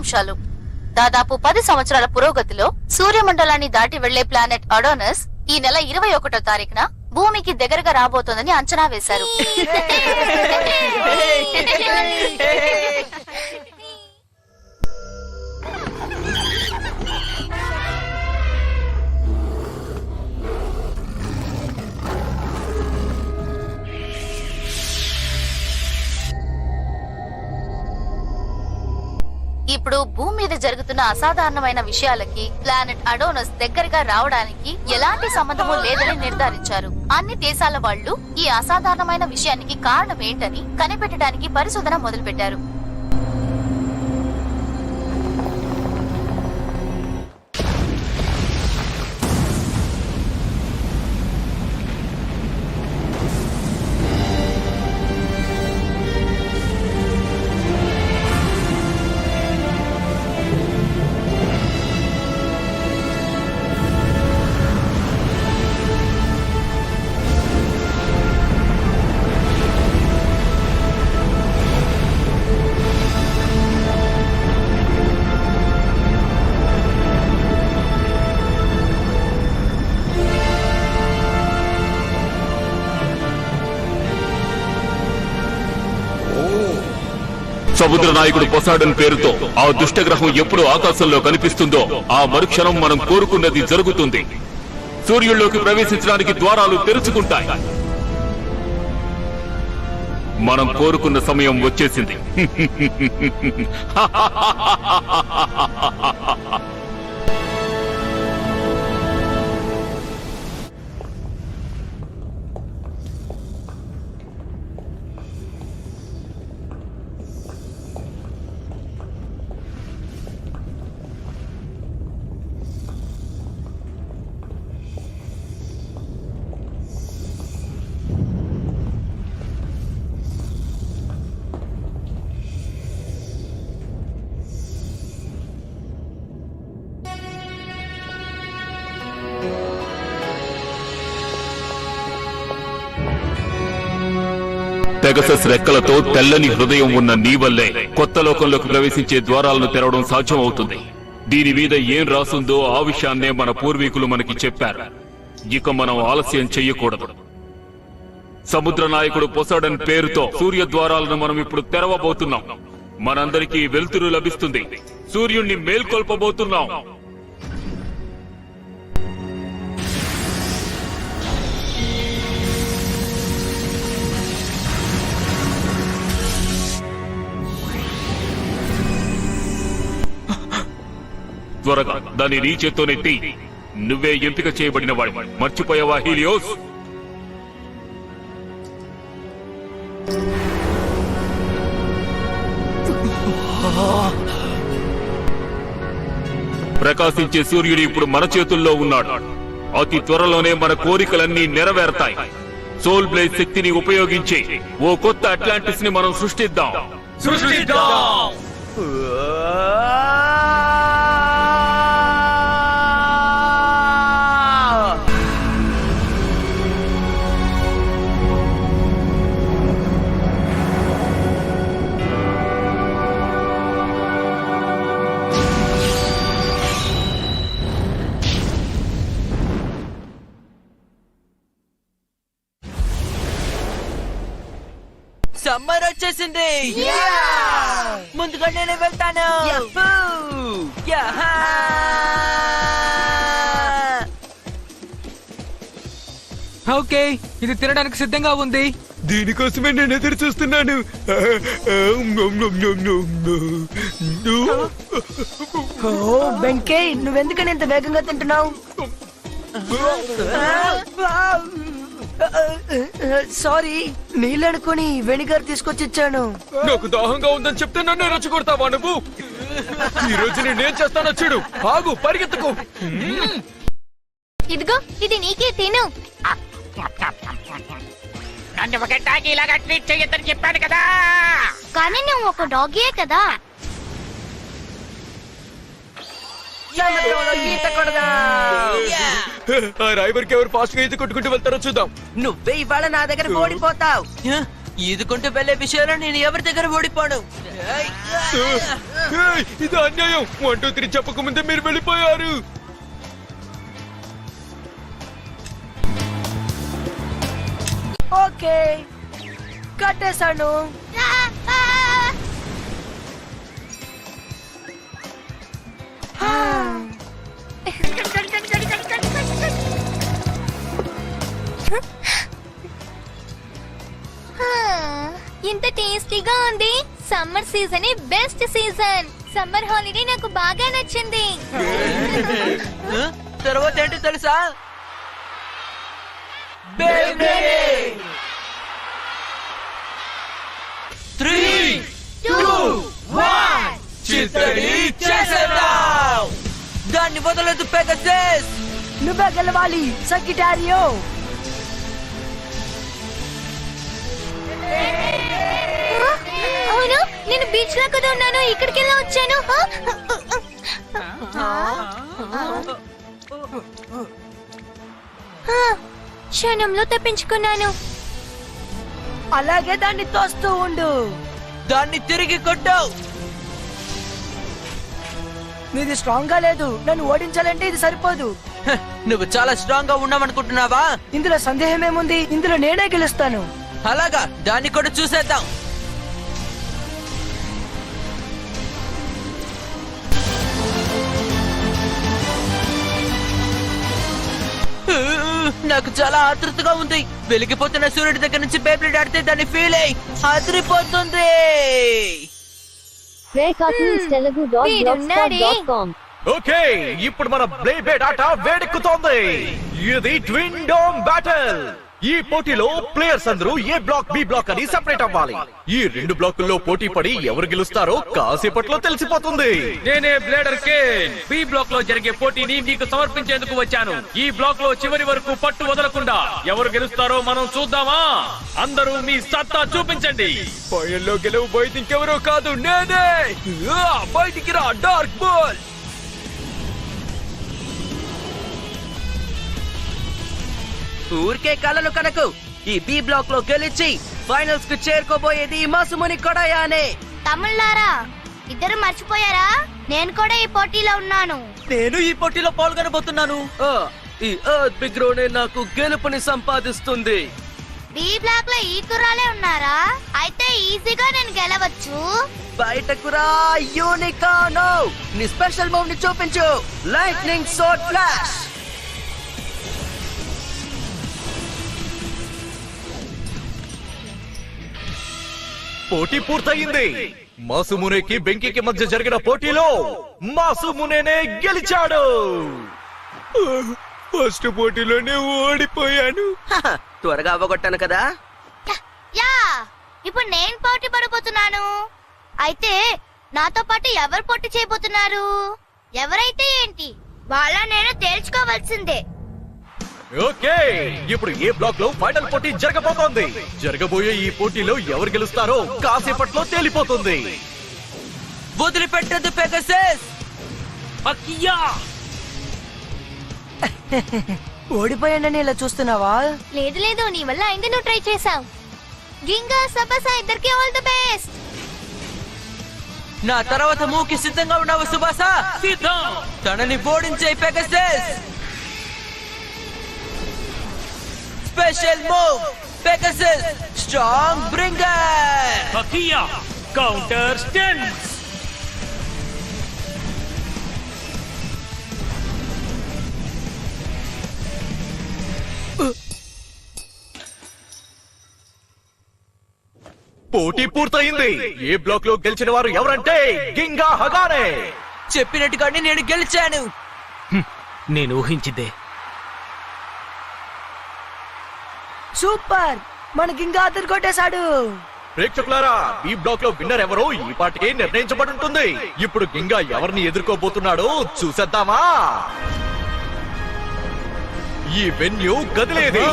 ముఖ్యాంశాలు. దాదాపు 10 సంవత్సరాల పురోగతిలో సూర్యమండలాన్ని దాటి వెళ్లే ప్లానెట్ అడోనస్ ఈ నెల 21వ తారీఖున భూమికి దగ్గరగా రాబోతోందని అంచనా వేశారు. ఇప్పుడు భూమి మీద జరుగుతున్న అసాధారణమైన విషయాలకి ప్లానెట్ అడోనస్ దగ్గరగా రావడానికి ఎలాంటి సంబంధము లేదని నిర్ధారించారు. అన్ని దేశాల వాళ్ళు ఈ అసాధారణమైన విషయానికి కారణం ఏంటని కనిపెట్టడానికి పరిశోధన మొదలుపెట్టారు. సముద్ర నాయకుడు పొసాడన్ పేరుతో ఆ దుష్టగ్రహం ఎప్పుడు ఆకాశంలో కనిపిస్తుందో ఆ మరుక్షణం మనం కోరుకున్నది జరుగుతుంది. సూర్యుల్లోకి ప్రవేశించడానికి ద్వారాలు తెరుచుకుంటాయి. మనం కోరుకున్న సమయం వచ్చేసింది. పెగసస్ రెక్కలతో తెల్లని హృదయం ఉన్న నీ వల్లే కొత్త లోకంలోకి ప్రవేశించే ద్వారాలను తెరవడం సాధ్యం అవుతుంది. దీని మీద ఏం రాసుందో ఆ విషయాన్నే మన పూర్వీకులు మనకి చెప్పారు. ఇక మనం ఆలస్యం చెయ్యకూడదు. సముద్ర నాయకుడు పొసాడన్ పేరుతో సూర్య ద్వారాలను మనం ఇప్పుడు తెరవబోతున్నాం. మనందరికీ వెలుతురు లభిస్తుంది. సూర్యుణ్ణి మేల్కొల్పబోతున్నాం. త్వరగా దాన్ని నీ చేత్తోనెత్తి. నువ్వే ఎంపిక చేయబడిన వాడి. మర్చిపోయావా హీలియోస్? ప్రకాశించే సూర్యుడు ఇప్పుడు మన చేతుల్లో ఉన్నాడు. అతి త్వరలోనే మన కోరికలన్నీ నెరవేరతాయి. సోల్ బ్లేడ్ శక్తిని ఉపయోగించి ఓ కొత్త అట్లాంటిస్ ని మనం సృష్టిద్దాం. సమ్మర్ వచ్చేసింది. ముందుగా నేనే వెళ్తాను. ఓకే, ఇది తినడానికి సిద్ధంగా ఉంది. దీనికోసమే నేను ఎదురు చూస్తున్నాను. వెంకీ, నువ్వెందుకని ఇంత వేగంగా తింటున్నావు? సారీ, నీళ్ళనుకొని వెనిగర్ తీసుకొచ్చి ఇచ్చాను. నాకు దాహంగా ఉందని చెప్తే నన్ను రెచ్చగొడతావా నువ్వు? ఈ రోజు నేనేం చేస్తానో చూడు. ఆగు, పరిగెత్తుకు. ఇదిగో, ఇది నీకే తిను. నన్ను ఒక డాగి లాగా ట్రీట్ చెయ్యొద్దని చెప్పాను కదా. కానీ నువ్వు ఒక డాగియే కదా. రాయబర్కి ఎవరు ఫాస్ట్ గా ఈత కొట్టుకుంటూ వెళ్తారో చూద్దాం. నువ్వే ఇవాళ నా దగ్గర ఓడిపోతావు. ఈదుకుంటూ వెళ్లే విషయంలో నేను ఎవరి దగ్గర ఓడిపోను. ఏయ్, ఇది అన్యాయం. 1 2 3 చెప్పకముందే మీరు వెళ్ళిపోయారు. ఓకే కట్టేశాను. ఇంత టేస్టీగా ఉంది. Summer season best season. Summer holiday నాకు బాగా నచ్చింది. తర్వాత ఏంటి తెలుసా? దాన్ని వదలదు పెగసస్. నువ్వే గెలవాలి సకిటారియో. అవును, నేను బీచ్ లో కదా ఉన్నాను. ఇక్కడికి ఎలా వచ్చాను? క్షణంలో తప్పించుకున్నాను. అలాగే దాన్ని తోస్తూ ఉండు. దాన్ని తిరిగి కొట్టు. నీది స్ట్రాంగ్ గా లేదు. నన్ను ఓడించాలంటే ఇది సరిపోదు. హ, నువ్వు చాలా స్ట్రాంగ్ గా ఉన్నావనుకుంటున్నావా? ఇందులో సందేహం ఏముంది? ఇందులో నేనే గెలుస్తాను. అలాగా, దాన్ని కూడా చూసేద్దాం. నాకు చాలా ఆతృతగా ఉంది. వెలిగిపోతున్న సూర్యుడి దగ్గర నుంచి బేబ్లేడ్ ఆడితే దాన్ని ఫీల్ అయ్యి అదిరిపోతుంది. వీడున్నాడే. ఓకే, ఇప్పుడు మన బ్లేబేడ్ ఆట వేడెక్కుతోంది. ఇది ట్విన్ డోమ్ బ్యాటిల్. ఈ పోటీలో ప్లేయర్స్ అందరూ ఏ బ్లాక్ బి బ్లాక్ అని సెపరేట్ అవ్వాలి. ఈ 2 బ్లాకుల్లో పోటీ పడి ఎవరు గెలుస్తారో కాసేపట్లో తెలిసిపోతుంది. నేనే బ్లేడర్ కేన్. బి బ్లాక్ లో జరిగే పోటీని నీకు సమర్పించేందుకు వచ్చాను. ఈ బ్లాక్ లో చివరి వరకు పట్టు వదలకుండా ఎవరు గెలుస్తారో మనం చూద్దామా? అందరూ మీ సత్తా చూపించండి. ఫైనల్లో గెలవబోయేది ఇంకెవరో కాదు, నేనే. బయటికి రా డార్క్ బాల్. ఊరికే కలలు కనకు. ఈ బి బ్లాక్ లో గెలిచి ఫైనల్స్ కు చేరుకోబోయేది మాసుముని కొడయానే. తమిళారా, ఇద్దరు మర్చిపోయారా? నేను కూడా ఈ పోటీలో ఉన్నాను. నేను ఈ పోటీలో పాల్గొనబోతున్నాను. ఈ ఎర్త్ బిగ్రోనే నాకు గెలుపుని సంపాదిస్తుంది. బి బ్లాక్ లో ఈ కుర్రాలే ఉన్నారా? అయితే ఈజీగా నేను గెలవచ్చు. బయటకు రా యూనికార్నో. నీ స్పెషల్ మూవ్ ని చూపించు. Lightning shot flash. పోటీ పూర్తయింది. మాసుమునేకి బెంకికి మధ్య జరిగిన పోటీలో మాసుమునేనే గెలిచాడు. ఫస్ట్ పోటీలోనే ఓడిపోయాను. త్వరగా అవ్వగొట్టాను కదా. యా, ఇప్పుడు నేను పోటీ పడబోతున్నాను. అయితే నాతో పాటు ఎవరు పోటీ చేయబోతున్నారు? ఎవరైతే ఏంటి, వాళ్ళ నేను తేల్చుకోవాల్సిందే. ఓకే, ఇప్పుడు ఏ బ్లాక్ లో ఫైనల్ పోటీ జరగబోతోంది. జరగబోయే ఈ పోటీలో ఎవరు గెలుస్తారో కాసేపట్లో తేలిపోతుంది. వదిలిపెట్టదు పెగసస్. అకియా, ఓడిపోయానని ఇలా చూస్తున్నావా? లేదు లేదు, నీ వల్ల అయింది. నువ్వు ట్రై చేసావు. గింగా సబసా ఇద్దరికి ఆల్ ది బెస్ట్. నా తర్వాత మూకి సిద్ధంగా ఉన్నావు సుబాసా. సిద్ధం. తనని ఓడించే Pegasus. Special move Pegasus storm bringer. అకియా, కౌంటర్ స్టెన్స్. పోటీ పూర్తయింది. ఏ బ్లాక్ లో గెలిచిన వారు ఎవరంటే గింగా హగానే. చెప్పినట్టుగానే నేను గెలిచాను. నేను ఊహించిందే. సూపర్, మనకి ఇంకా అతను కొట్టేశాడు. ప్రేక్షకులారా, ఈ బ్లాక్ లో విన్నర్ ఎవరో ఈ పాటికే నిర్ణయించబడి ఉంటుంది. ఇప్పుడు గింగా ఎవరిని ఎదుర్కోబోతున్నాడో చూసేద్దామా? ఈ వెన్యూ గదిలేది.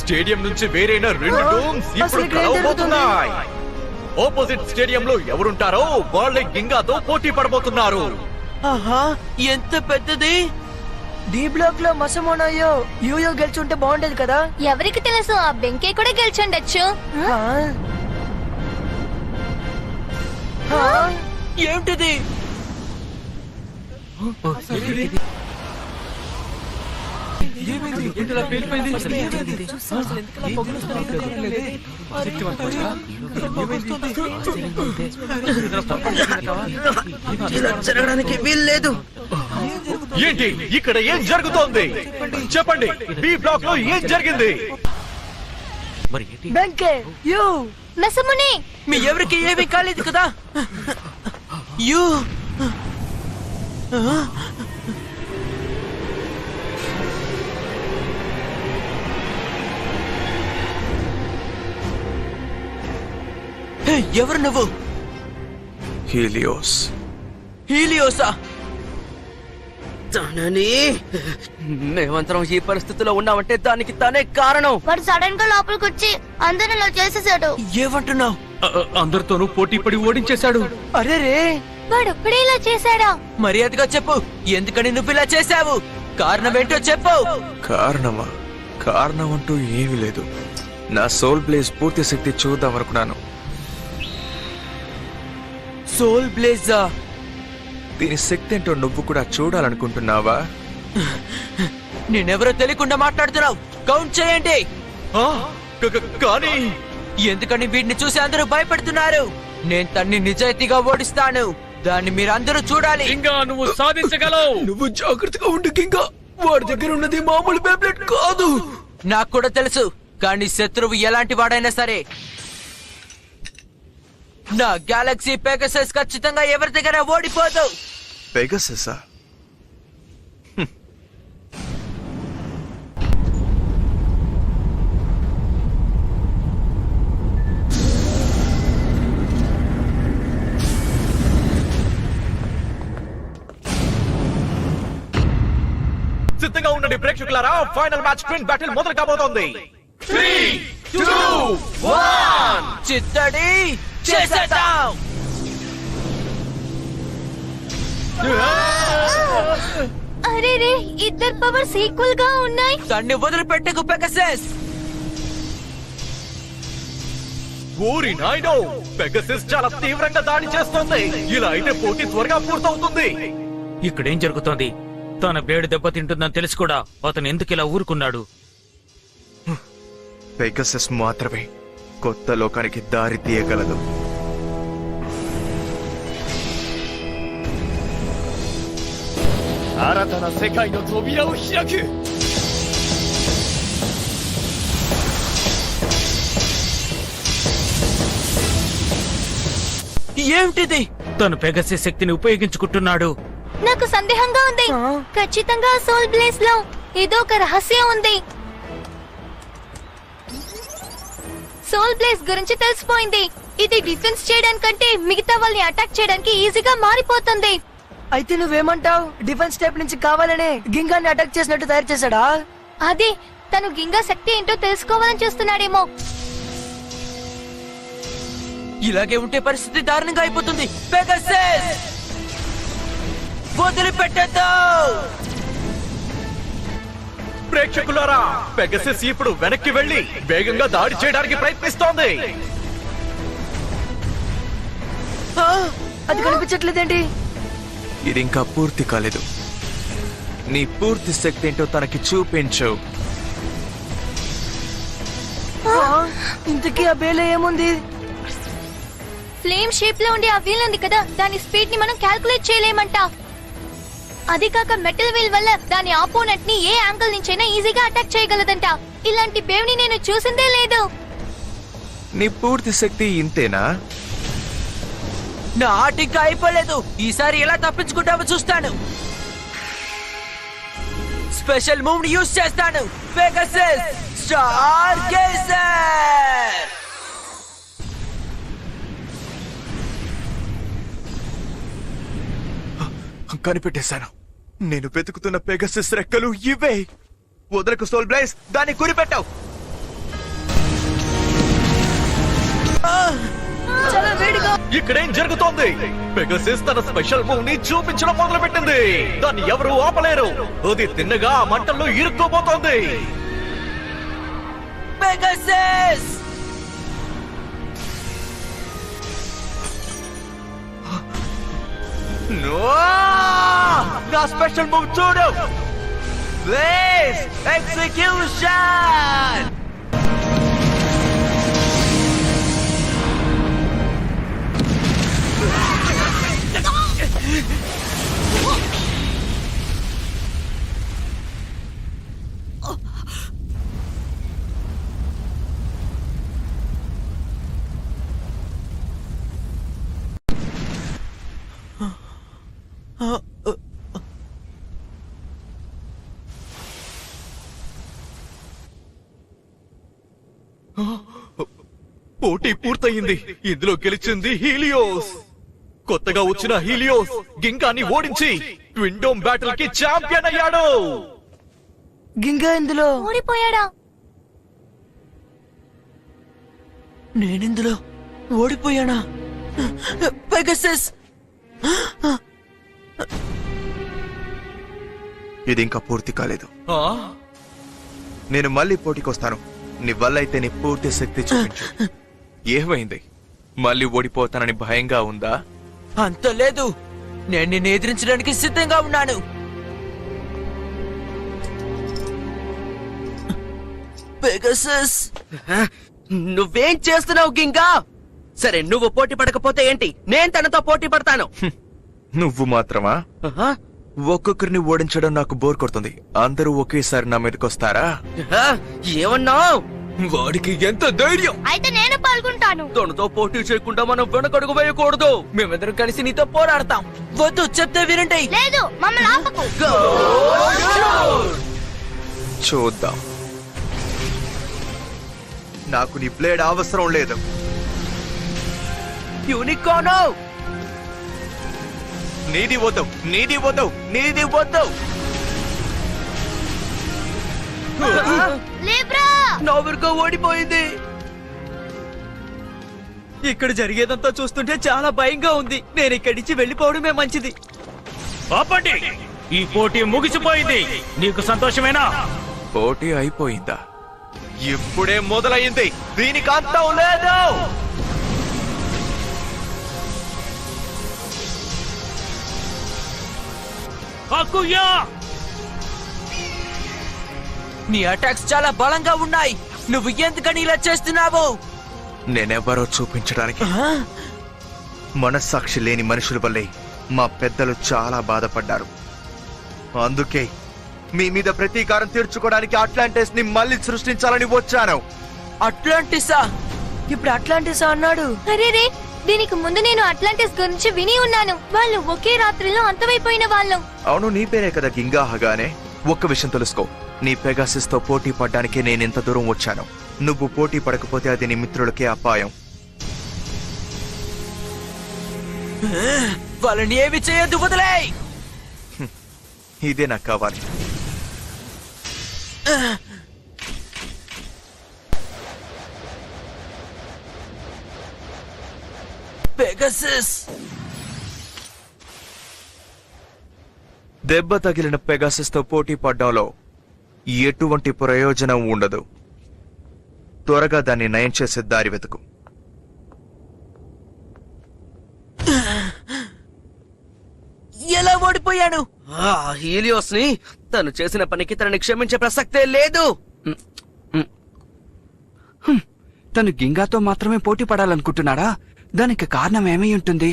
స్టేడియం నుంచి వేరైన 2 డోమ్స్ ఇప్పుడు కలవబోతున్నాయి. ఆపోజిట్ స్టేడియం లో ఎవరుంటారో వాళ్ళే గింగాతో పోటీ పడబోతున్నారు. ఆహా, ఎంత పెద్దది. డి బ్లాక్ లో మసమోనాయో యూయో గెలుచుంటే బాగుండేది కదా. ఎవరికి తెలుసు, ఆ బెంకే కూడా గెలిచుండొచ్చు. ఆ? ఆ? ఏంటిది? ఇలా జరగడానికి వీల్లేదు. ఏంటి ఇక్కడ ఏం జరుగుతోంది? చెప్పండి, బి బ్లాక్ లో ఏం జరిగింది? బెంకే యూ మసముని, మీ ఎవరికి ఏమీ కాలేదు కదా? యూ ఎవరు నువ్వు? హీలియోస్. హీలియోసా? తనని మేమంతరం ఈ పరిస్థితిలో ఉన్నామంటే దానికి తనే కారణం. వాడు సడన్ గా లోపలికి వచ్చి అందరిని ఇలా చేసేసాడు. ఏమంటున్నావు? అందరితోనూ పోటీ పడి ఓడించేశాడు. అరే రే, వాడొక్కడే ఇలా చేశాడా? మర్యాదగా చెప్పు, ఎందుకని నువ్వు ఇలా చేశావు? కారణం ఏంటో చెప్పు. కారణమా? కారణం అంటూ ఏమీ లేదు. నా సోల్ బ్లేజ్ పూర్తి శక్తి చూద్దాం అనుకున్నాను. సోల్ బ్లేజా? దీని శక్తి ఏంటో నువ్వు కూడా చూడాలనుకుంటున్నావా? నేనెవరో తెలియకుండా మాట్లాడుతున్నావు. కౌంట్ చేయండి. ఆ, కానీ ఎందుకని వీడిని చూసి అందరూ భయపడుతున్నారు? నేను తన్ని నిజాయితీగా ఓడిస్తాను. దాన్ని మీరందరూ చూడాలి. ఇంకా నువ్వు సాధించగలవు. నువ్వు జాగ్రత్తగా ఉండు కింగా. వాడి దగ్గర ఉన్నది మామూలు బేబ్లెట్ కాదు. నాకు కూడా తెలుసు, కానీ శత్రువు ఎలాంటి వాడైనా సరే నా గెలాక్సీ పెగసస్ ఖచ్చితంగా ఎవరి దగ్గర ఓడిపోదు. పెగససా? సిద్ధంగా ఉండండి ప్రేక్షకులారా, ఫైనల్ మ్యాచ్ ట్విన్ బ్యాటిల్ మొదలు కాబోతోంది. 3, 2, 1 చిత్తడి చేసేద్దాం. అరే రే, ఇద్దరు పవర్స్ ఈక్వల్ గా ఉన్నాయి. దాన్ని వదిలిపెట్టకు పెగసస్. ఓరి నాయనో, పెగసిస్ చాలా తీవ్రంగా దాడి చేస్తోంది. ఇలా అయితే పోటీ త్వరగా పూర్తవుతుంది. ఇక్కడేం జరుగుతోంది? తన బ్లేడ్ దెబ్బతింటుందని తెలిసి కూడా అతను ఎందుకు ఇలా ఊరుకున్నాడు? పెగసస్ మాత్రమే కొత్త లోకానికి దారి తీయగలదు. ఏమిటిది? తను పెగసే శక్తిని ఉపయోగించుకుంటున్నాడు. నాకు సందేహంగా ఉంది. ఖచ్చితంగా సోల్ బ్లేస్ లో ఏదో ఒక రహస్యం ఉంది. సోల్ బ్లేస్ గురించి తెలిసిపోయింది. ఇది డిఫెన్స్ చేయడానికంటే మిగతా వాళ్ళని అటాక్ చేయడానికి ఈజీగా మారిపోతుంది. అయితే నువ్వేమంటావు? డిఫెన్స్ టైప్ నుంచి కావాలనే గింగాన్ని అటాక్ చేసినట్టు తయారు చేశాడా? అదే, తను గింగా శక్తి ఏంటో తెలుసుకోవాలని చూస్తున్నాడేమో. ఇలాగే ఉంటే పరిస్థితి దారుణంగా అయిపోతుంది. పెగసస్ వదిలిపెట్టద్దు. ప్రేక్షకులారా, పెగసిస్ ఇప్పుడు వెనక్కి వెళ్లి వేగంగా దాడి చేయడానికి ప్రయత్నిస్తోంది. అది కనిపించట్లేదేంటి? ఇది ఇంకా పూర్తి కాలేదు. నీ పూర్తి శక్తి ఏంటో తనకి చూపించు. ఇంతకీ ఆ బేలో ఏముంది? ఫ్లేమ్ షేప్ లో ఉండే ఆ వీల్ ఉంది కదా, దాని స్పీడ్ ని మనం క్యాల్కులేట్ చేయలేమంట. అది కాక మెటల్ వీల్ వల్ల దాని ఆపోనెంట్ ని ఏ యాంగిల్ నుంచైనా ఈజీగా అటాక్ చేయగలదంట. ఇలాంటి వేవ్ ని నేను చూసిందే లేదు. నీ పూర్తి శక్తి ఇంతేనా? నా ఆట ఇంకా అయిపోలేదు. ఈసారి ఎలా తప్పించుకుంటామో చూస్తాను. స్పెషల్ మూవ్ ని యూజ్ చేస్తాను. Pegasus star gazer. కనిపెట్టేశాను. నేను వెతుకుతున్న పెగసస్ రెక్కలు ఇవే. వదలకు సోల్ బ్లేజ్, దాన్ని కురిపెట్టావు. చాలా వేడిగా ఇక్కడేం జరుగుతోంది? పెగసిస్ తన స్పెషల్ మూవ్ ని చూపించడం మొదలు పెట్టింది. దాన్ని ఎవరు ఆపలేరు. అది తిన్నగా ఆ మంటల్లో ఇరుక్కోబోతోంది. పెగసిస్! నా స్పెషల్ మూవ్ చూడు. Blaze execution. పోటీ పూర్తయింది. ఇందులో గెలిచింది హీలియోస్. కొత్తగా వచ్చిన హీలియోస్ గింగాని ఓడించి ట్విన్ డోమ్ బ్యాటిల్ కి ఛాంపియన్ అయ్యాడు. గింగా ఇందులో ఓడిపోయాడా? నేనిందులో ఓడిపోయానా? పెగసిస్! ఇది ఇంకా పూర్తి కాలేదు. ఆ? నేను మళ్ళీ పోటీకొస్తాను. నీ వల్ల అయితే నీ పూర్తి శక్తి చూపించు. ఏమైంది? మళ్ళీ ఓడిపోతానని భయంగా ఉందా? అంత లేదు. నేను నిన్ను ఎదిరించడానికి సిద్ధంగా ఉన్నాను. పెగసిస్! నువ్వేం చేస్తున్నావు గింగా? సరే, నువ్వు పోటీ పడకపోతే ఏంటి, నేను తనతో పోటీ పడతాను. నువ్వు మాత్రమా? ఒక్కొక్కరిని ఓడించడం నాకు బోర్ కొడుతుంది. అందరూ ఒకేసారి నా మీదకొస్తారా? ఏమన్నావు? వాడికి ఎంత ధైర్యం! అయితే నేను పాల్గొంటాను. తనతో పోటీ చేయకుండా మనం వెనకడుగు వేయకూడదు. మేమిద్దరం కలిసి నీతో పోరాడతాం. వద్దు, చెప్తే వినండి. లేదు, మమ్మల్ని ఆపకు. చూద్దాం. నాకు నీ బ్లేడ్ అవసరం లేదు. యూనికార్న్! నీది వద్దు, నీది వద్దు, నీది వద్దు. లీబ్రా! నోవర్గా ఓడిపోయింది. ఇక్కడ జరిగేదంతా చూస్తుంటే చాలా భయంగా ఉంది. నేను ఇక్కడి నుంచి వెళ్ళిపోవడమే మంచిది. ఆపండి! ఈ పోటీ ముగిసిపోయింది. నీకు సంతోషమేనా? పోటీ అయిపోయిందా? ఇప్పుడే మొదలైంది. దీనికి అంతం లేదు. హక్కుయా! నీ అటాక్స్ చాలా బలంగా ఉన్నాయి. నువ్వు ఎందుకని ఇలా చేస్తున్నావు? నేనెవరో చూపించడానికి. మనస్సాక్షి లేని మనుషుల వల్లే మా పెద్దలు చాలా బాధపడ్డారు. అందుకే మీ మీద ప్రతీకారం తీర్చుకోవడానికి అట్లాంటిస్ ని మళ్ళీ సృష్టించాలని వచ్చాను. అట్లాంటిసా? ఇప్పుడు అట్లాంటిసా అన్నాడు. అరేరే, దీనికి ముందు నేను అట్లాంటిస్ గురించి విని ఉన్నాను. వాళ్ళు ఒకే రాత్రిలో అంతమైపోయిన వాళ్ళం. అవును, నీ పేరే కదా గింగా హగానే. ఒక్క విషయం తెలుసుకో. నీ పెగాసిస్ తో పోటీ పడ్డానికి నేనింత దూరం వచ్చాను. నువ్వు పోటీ పడకపోతే అది నీ మిత్రులకే అపాయం. వాళ్ళని ఏమి చేయొద్దు, వదిలేయ్. ఇదే నాకు కావాలి. పెగసిస్! దెబ్బ తగిలిన పెగాసిస్ తో పోటీ పడ్డంలో ఎటువంటి ప్రయోజనం ఉండదు. త్వరగా దాన్ని నయం చేసే దారి వెతుకు. ఎలా ఓడిపోయాను? హీలియోస్ ని, తను చేసిన పనికి తనని క్షమించే ప్రసక్తే లేదు. తను గింగాతో మాత్రమే పోటీ పడాలనుకుంటున్నాడా? దానికి కారణం ఏమై ఉంటుంది?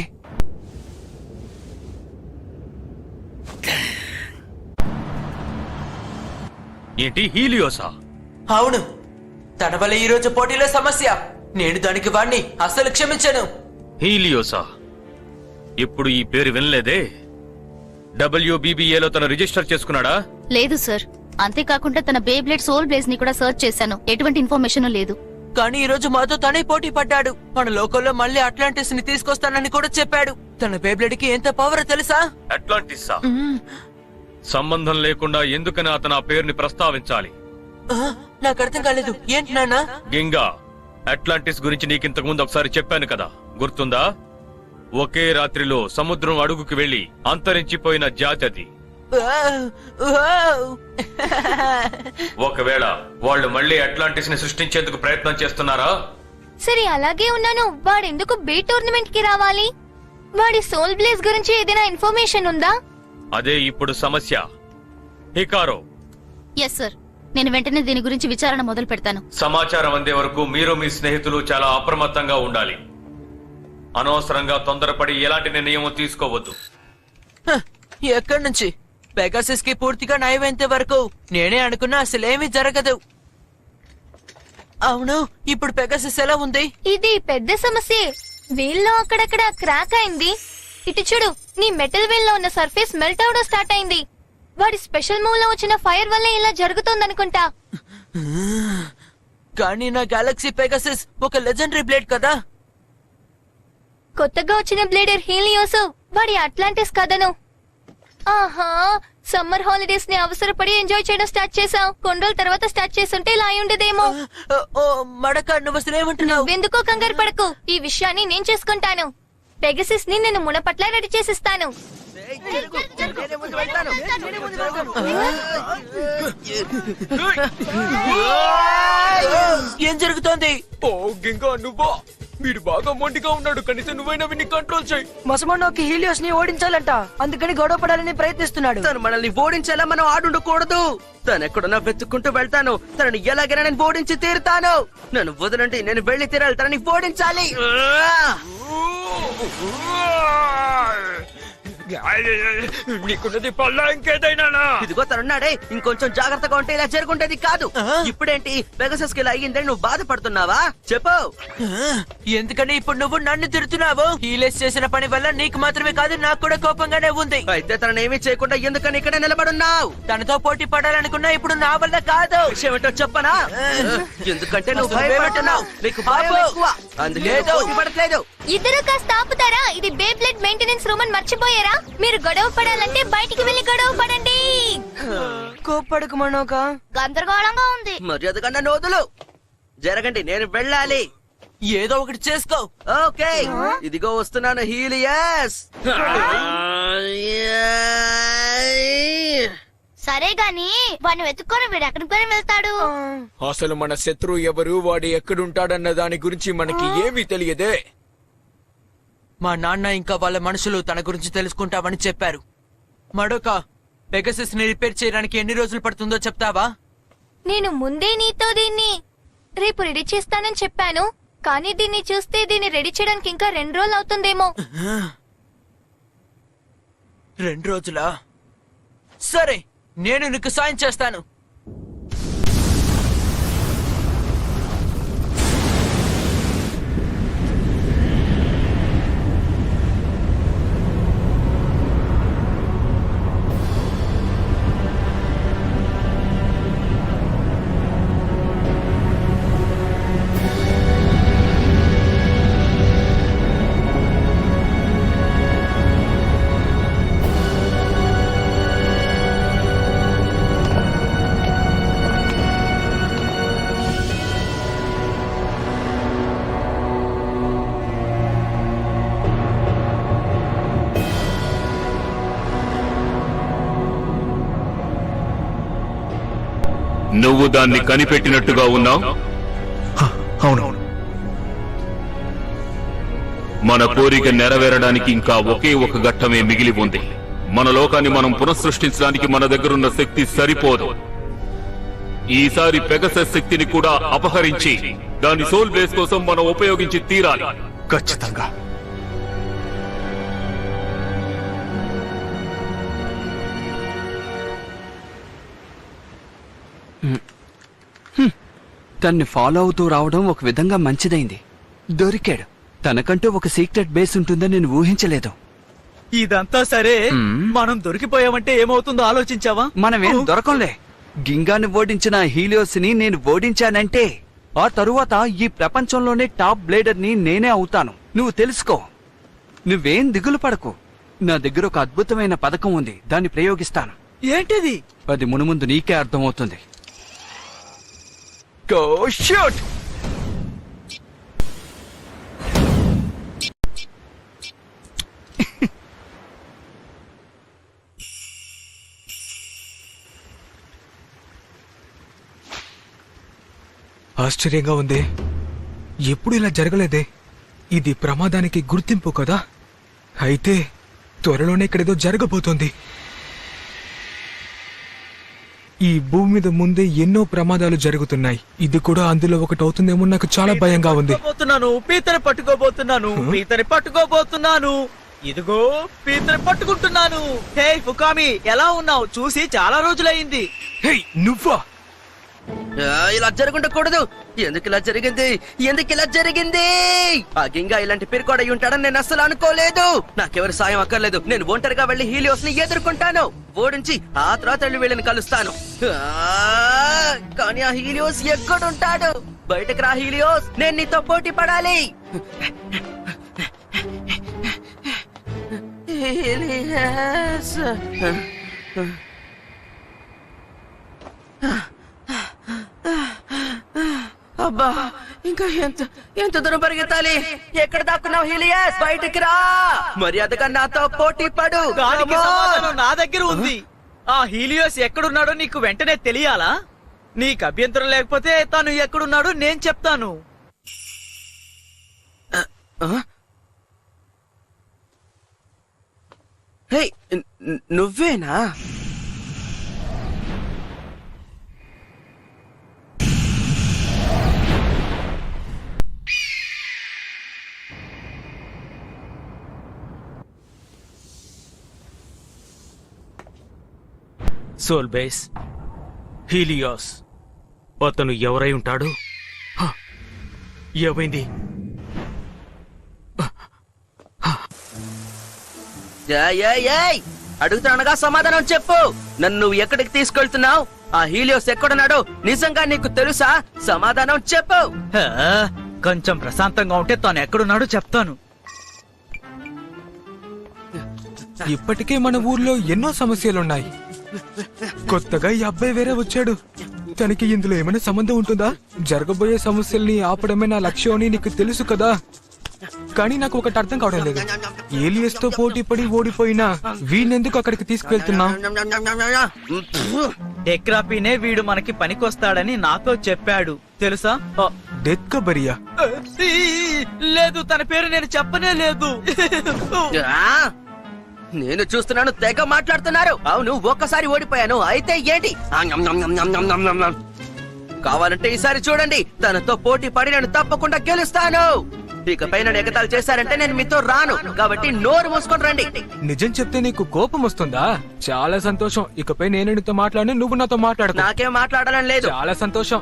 ఏంటి, హీలియోసా? అవును, తన వల్ల ఈ రోజు పోటీలో సమస్య. నేను దానికి వాణ్ణి అస్సలు క్షమించను. హీలియోసా? ఇప్పుడు ఈ పేరు వినలేదే. WBBAలో తను రిజిస్టర్ చేసుకున్నాడా? లేదు సార్. అంతేకాకుండా తన బేబ్లేడ్ సోల్ బ్లేజ్ ని కూడా సర్చ్ చేశాను. ఎటువంటి ఇన్ఫర్మేషన్ లేదు. కానీ ఈ రోజు మాతో తనే పోటీ పడ్డాడు. మన లోకల్లో మళ్ళీ అట్లాంటిస్ ని తీసుకొస్తానని కూడా చెప్పాడు. తన బేబ్లేడ్ కి ఎంత పవర్ తెలుసా? అట్లాంటిసా? సంబంధం లేకుండా ఎందుకని అతను ఆ పేరుని ప్రస్తావించాలి? నాకు అర్థం కాలేదు. ఏంటి నాన్న? గింగా, అట్లాంటిస్ గురించి నీకింతకు ముందు ఒకసారి చెప్పాను కదా, గుర్తుందా? ఒకే రాత్రిలో సముద్రం అడుగుకి వెళ్లి అంతరించిపోయిన జాతి అది. ఒకవేళ వాళ్ళు మళ్ళీ అట్లాంటిస్ ని సృష్టించేందుకు ప్రయత్నం చేస్తున్నారా? సరే అలాగే ఉన్నాను. వాడెందుకు బే టోర్నమెంట్ కి రావాలి? వాడి సోల్ బ్లేజ్ గురించి ఏదైనా ఇన్ఫర్మేషన్ ఉందా? అదే ఇప్పుడు సమస్య. హికారో, ఎస్ సార్, నేను వెంటనే దీని గురించి విచారణ మొదలు పెడతాను. సమాచారం అందే వరకు మీరు మీ స్నేహితులు చాలా అప్రమత్తంగా ఉండాలి. అనవసరంగా తొందరపడి ఎలాంటి నిర్ణయం తీసుకోవద్దు. ఎక్కడి నుంచి? పెగాసిస్ కి పూర్తిగా నయమైనంత వరకు నేనే అనుకున్నా అసలేమీ జరగదు. అవును, ఇప్పుడు పెగాసిస్ ఎలా ఉంది? ఇది పెద్ద సమస్య. వీల్లో అక్కడక్కడ క్రాక్ అయింది. ఇటు చూడు, నీ మెటల్ వీల్ లో ఉన్న సర్ఫేస్ మెల్ట్ అవడం స్టార్ట్ అయింది. వాడి స్పెషల్ మూవ్ లో వచ్చిన ఫైర్ వల్ల ఇలా జరుగుతోందనుకుంటా. కానీ నా గెలాక్సీ పెగాసిస్ ఒక లెజెండరీ బ్లేడ్ కదా. కొత్తగా వచ్చిన బ్లేడర్ హీలియోస్ వాడి అట్లాంటిస్ కథను. ఆహా, సమ్మర్ హాలిడేస్ ని అవసరపడి ఎంజాయ్ చేయడం స్టార్ట్ చేసాం. కొన్ని రోజుల తర్వాత స్టార్ట్ చేస్తుంటే ఇలా అయి ఉండదేమో. ఓ మడక, నువ్వు అసలు ఏమంటున్నావు? నువ్వెందుకో కంగారు పడకు, ఈ విషయాన్ని నేను చేసుకుంటాను. పెగసిస్ ని నేను మునపట్ల రెడీ చేసిస్తాను. ఏం జరుగుతోంది? ఓ గింగా, నువ్వా? వీడు బాగా మొండిగా ఉన్నాడు. కనీసం నువ్వైనా వీడిని కంట్రోల్ చేయి. మసమన్నోకి హీలియోస్ ని ఓడించాలంట, అందుకని గొడవ పడాలని ప్రయత్నిస్తున్నాడు. తను మనల్ని ఓడించేలా మనం ఆడుండకూడదు. తను ఎక్కడున్నా వెతుక్కుంటూ వెళ్తాను. తనని ఎలాగైనా నేను ఓడించి తీరుతాను. నన్ను వదలండి, నేను వెళ్లి తీరాలి. తనని ఓడించాలి. నీకున్నది పల్లా ఇంకేదైనా? ఇదిగో తనున్నాడే, ఇంకొంచెం జాగ్రత్తగా ఉంటే ఇలా జరుగుంటేది కాదు. ఇప్పుడేంటి పెగసస్ కి ఇలా అయ్యిందని నువ్వు బాధపడుతున్నావా? చెప్పు. ఎందుకని ఇప్పుడు నువ్వు నన్ను తిడుతున్నావు? హీలేస్ చేసిన పని వల్ల నీకు మాత్రమే కాదు, నాకు కూడా కోపంగానే ఉంది. అయితే తనని ఏమీ చేయకుండా ఎందుకని ఇక్కడ నిలబడున్నావు? తనతో పోటీ పడాలనుకున్నా ఇప్పుడు నా వల్ల కాదు. విషయం ఏంటో చెప్పనా? ఎందుకంటే నువ్వు భయపడుతున్నావు. నీకు భయం ఎక్కువ, అందుకే పోటీ పడట్లేదు. ఇద్దరు కాస్త ఆపుతారా? ఇది బే బ్లడ్ మెయింటెనెన్స్ రూమ్ అని మర్చిపోయారా? మీరు గొడవ పడాలంటే బయటికి వెళ్లి గొడవ పడండి. కోప్పడకు మనోక, గందరగోళంగా ఉంది. మర్యాదగా నన్ను వదులు. జరగండి, నేను వెళ్ళాలి. ఏదో ఒకటి చేసుకో. ఓకే, ఇదిగో వస్తున్నాను హీలియస్. సరే గాని వాడిని వెతుక్కొని వీడు ఎక్కడికి వెళ్తాడు? అసలు మన శత్రువు ఎవరు, వాడు ఎక్కడుంటాడన్న దాని గురించి మనకి ఏమీ తెలియదే. మా నాన్న ఇంకా వాళ్ళ మనుషులు తన గురించి తెలుసుకుంటామని చెప్పారు. మడోక, పెగసిస్ ని రిపేర్ చేయడానికి ఎన్ని రోజులు పడుతుందో చెప్తావా? నేను ముందే నీతో దీన్ని రేపు రెడీ చేస్తానని చెప్పాను, కానీ దీన్ని చూస్తే దీన్ని రెడీ చేయడానికి ఇంకా 2 రోజులు అవుతుందేమో. 2 రోజులా? సరే, నేను నీకు సాయం చేస్తాను. నువ్వు దాన్ని కనిపెట్టినట్టుగా ఉన్నావు. అవును. మన కోరిక నెరవేరడానికి ఇంకా ఒకే ఒక ఘట్టమే మిగిలి ఉంది. మన లోకాన్ని మనం పునఃసృష్టించడానికి మన దగ్గరున్న శక్తి సరిపోదు. ఈసారి పెగసస్ శక్తిని కూడా అపహరించి దాని సోల్ బ్లేస్ కోసం మనం ఉపయోగించి తీరాలి. ఖచ్చితంగా. తన్ని ఫాలో అవుతూ రావడం ఒక విధంగా మంచిదైంది. దొరికాడు. తనకంటూ ఒక సీక్రెట్ బేస్ ఉంటుందని నేను ఊహించలేదు. ఇదంతా సరే, మనం దొరికిపోయామంటే ఏమవుతుందో ఆలోచించావా? మనమేం దొరకంలే. గింగాని ఓడించిన హీలియోస్ ని నేను ఓడించానంటే ఆ తరువాత ఈ ప్రపంచంలోనే టాప్ బ్లేడర్ ని నేనే అవుతాను. నువ్వు తెలుసుకో. నువ్వేం దిగులు పడకు. నా దగ్గర ఒక అద్భుతమైన పథకం ఉంది, దాన్ని ప్రయోగిస్తాను. ఏంటిది? అది మునుముందు నీకే అర్థమవుతుంది. Go shoot! ఆశ్చర్యంగా ఉంది. ఎప్పుడు ఇలా జరగలేదే. ఇది ప్రమాదానికి గుర్తింపు కదా. అయితే త్వరలోనే ఇక్కడేదో జరగబోతోంది. ఈ భూమి మీద ముందే ఎన్నో ప్రమాదాలు జరుగుతున్నాయి. ఇది కూడా అందులో ఒకటి అవుతుందేమో. నాకు చాలా భయంగా ఉంది. పీతని పట్టుకోబోతున్నాను. ఇదిగో పీతని పట్టుకుంటున్నాను. హే ఫుకామి, ఎలా ఉన్నావు? చూసి చాలా రోజులైంది. హే నువ్వా? ఇలా జరుగుండకూడదు. ఎందుకు ఇలా జరిగింది? ఆ గింగా ఇలాంటి పిరికోడై ఉంటాడని నేను అస్సలు అనుకోలేదు. నాకెవరి సాయం అక్కర్లేదు. నేను ఒంటరిగా వెళ్లి హీలియోస్ ని ఎదుర్కొంటాను. ఓడించి ఆ తర్వాత వెళ్ళి వీళ్ళని కలుస్తాను. కానీ ఆ హీలియోస్ ఎక్కడుంటాడు? బయటకు రా హీలియోస్, నేను నీతో పోటీ పడాలి. హీలియోస్. అబ్బా, ఇంకా ఎంత దూరం పరిగెత్తాలి? ఎక్కడ దాక్కున్నావు హీలియస్? బయటికి రా, మర్యాదగా నాతో పోటీ పడు. నా దగ్గర ఉంది. ఆ హీలియోస్ ఎక్కడున్నాడో నీకు వెంటనే తెలియాలా? నీకు అభ్యంతరం లేకపోతే తను ఎక్కడున్నాడో నేను చెప్తాను. హే, నువ్వేనా? సోల్ బేస్, హీలియోస్ అతను ఎవరై ఉంటాడు? ఏమైంది? అడుగుతానగా సమాధానం చెప్పు. నన్ను నువ్వు ఎక్కడికి తీసుకెళ్తున్నావు? ఆ హీలియోస్ ఎక్కడున్నాడో నిజంగా నీకు తెలుసా? సమాధానం చెప్పు. కొంచెం ప్రశాంతంగా ఉంటే తాను ఎక్కడున్నాడో చెప్తాను. ఇప్పటికే మన ఊర్లో ఎన్నో సమస్యలున్నాయి. కొత్తగా ఈ అబ్బాయి వేరే వచ్చాడు. తనకి ఇందులో ఏమైనా సంబంధం ఉంటుందా? జరగబోయే సమస్యల్ని ఆపడమే నా లక్ష్యం అని నీకు తెలుసు కదా. కానీ నాకు ఒకటి అర్థం కావడం లేదు. ఏలియస్ తో పోటీ పడి ఓడిపోయినా వీణెందుకు అక్కడికి తీసుకెళ్తున్నా? డెక్రాపీనే వీడు మనకి పనికొస్తాడని నాతో చెప్పాడు, తెలుసా? డెక్కబరియా? లేదు, తన పేరు నేను చెప్పనే లేదు. నేను చూస్తున్నాను, తెగ మాట్లాడుతున్నారు. అవును, ఒక్కసారి ఓడిపోయాను. అయితే ఏంటి? కావాలంటే ఈసారి చూడండి. తనతో పోటీ పడి నేను తప్పకుండా గెలుస్తాను. ఇకపై నన్ను ఎగతాళి చేశారంటే నేను మీతో రాను. కాబట్టి నోరు మూసుకొని రండి. నిజం చెప్తే నీకు కోపం వస్తుందా? చాలా సంతోషం. ఇకపై నేను నీతో మాట్లాడి, నువ్వు నాతో మాట్లాడు. నాకేం మాట్లాడాలని లేదు. చాలా సంతోషం.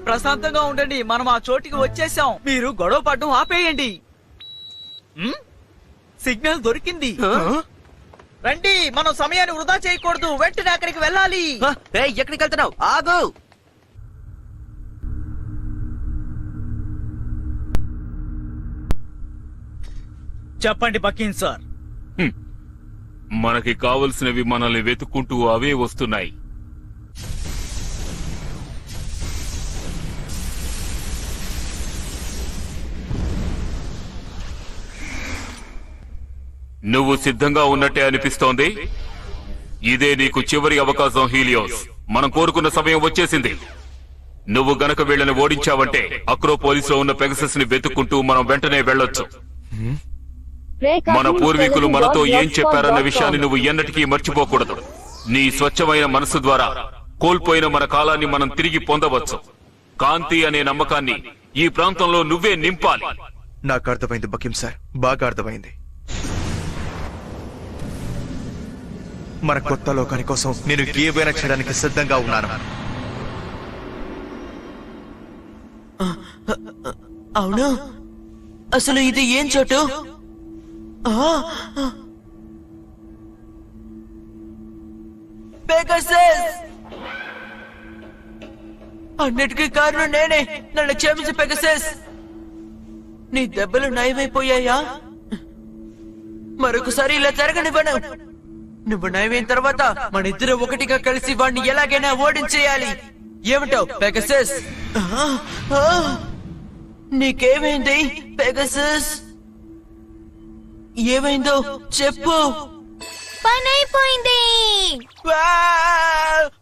ప్రశాంతంగా ఉండండి. మనం ఆ చోటికి వచ్చేసాం. మీరు గొడవ పడడం ఆపేయండి. సిగ్నల్ దొరికింది. రండి, మనం సమయాన్ని వృధా చేయకూడదు. వెంటనే అక్కడికి వెళ్ళాలి. ఎక్కడికి వెళ్తున్నావు? ఆగు. చెప్పండి బకీన్ సార్. మనకి కావలసినవి మనల్ని వెతుక్కుంటూ అవే వస్తున్నాయి. నువ్వు సిద్ధంగా ఉన్నట్టే అనిపిస్తోంది. ఇదే నీకు చివరి అవకాశం హీలియోస్. మనం కోరుకున్న సమయం వచ్చేసింది. నువ్వు గనక వీళ్ళని ఓడించావంటే అక్రోపోలిస్ లో ఉన్న పెగసస్ ని వెతుక్కుంటూ మనం వెంటనే వెళ్ళొచ్చు. మన పూర్వీకులు మనతో ఏం చెప్పారన్న విషయాన్ని నువ్వు ఎన్నటికీ మర్చిపోకూడదు. నీ స్వచ్ఛమైన మనసు ద్వారా కోల్పోయిన మన కాలాన్ని మనం తిరిగి పొందవచ్చు. కాంతి అనే నమ్మకాన్ని ఈ ప్రాంతంలో నువ్వే నింపాలి. నాకు అర్థమైంది బకీం సార్, బాగా అర్థమైంది. మన కొత్త లోకాని కోసం నేను ఏవైనా చేయడానికి సిద్ధంగా ఉన్నాను. అవును, అసలు ఇది ఏం చోటు? పెగసస్! అన్నిటికీ కారణం నేనే. నన్ను క్షమించు పెగసస్. నీ దెబ్బలు నయమైపోయాయా? మరొకసారి ఇలా జరగనివ్వను. నువ్వు నయమైన తర్వాత మన ఇద్దరు ఒకటిగా కలిసి వాడిని ఎలాగైనా ఓడించేయాలి. ఏమంటావు పెగసస్? నీకేమైంది పెగసస్? ఏమైందో చెప్పు. పని అయిపోయింది.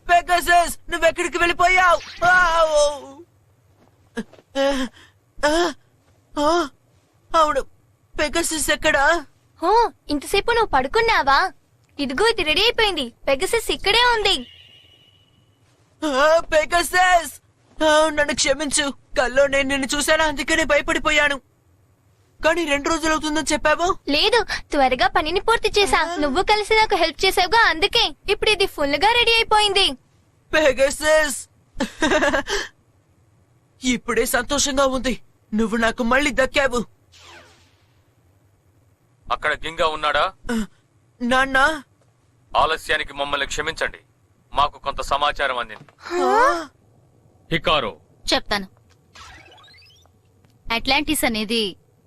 పెగసస్, నువ్వెక్కడికి వెళ్ళిపోయావు? అవును, పెగసిస్ ఎక్కడా? ఓ ఇంతసేపు నువ్వు పడుకున్నావా? ఇదిగో ఇది రెడీ అయిపోయింది. పెగసస్ ఇక్కడే ఉంది. పెగసిస్, నన్ను క్షమించు. కల్లో నేను నిన్ను చూశాను, అందుకనే భయపడిపోయాను. కానీ 2 రోజులు అవుతుందని చెప్పావు. లేదు, త్వరగా పనిని పూర్తి చేశా. నువ్వు కలిసి నాకు హెల్ప్ చేసావుగా, అందుకే ఇప్పుడు ఇది ఫుల్ గా రెడీ అయిపోయింది. పెగసిస్, ఇప్పుడే సంతోషంగా ఉంది. నువ్వు నాకు మళ్ళీ దక్కావు. అక్కడ గింగా ఉన్నాడా? నాన్న, ఆలస్యానికి మమ్మల్ని క్షమించండి. మాకు కొంత సమాచారం అందింది. హికారో, చెప్తాను. అట్లాంటిస్ అనేది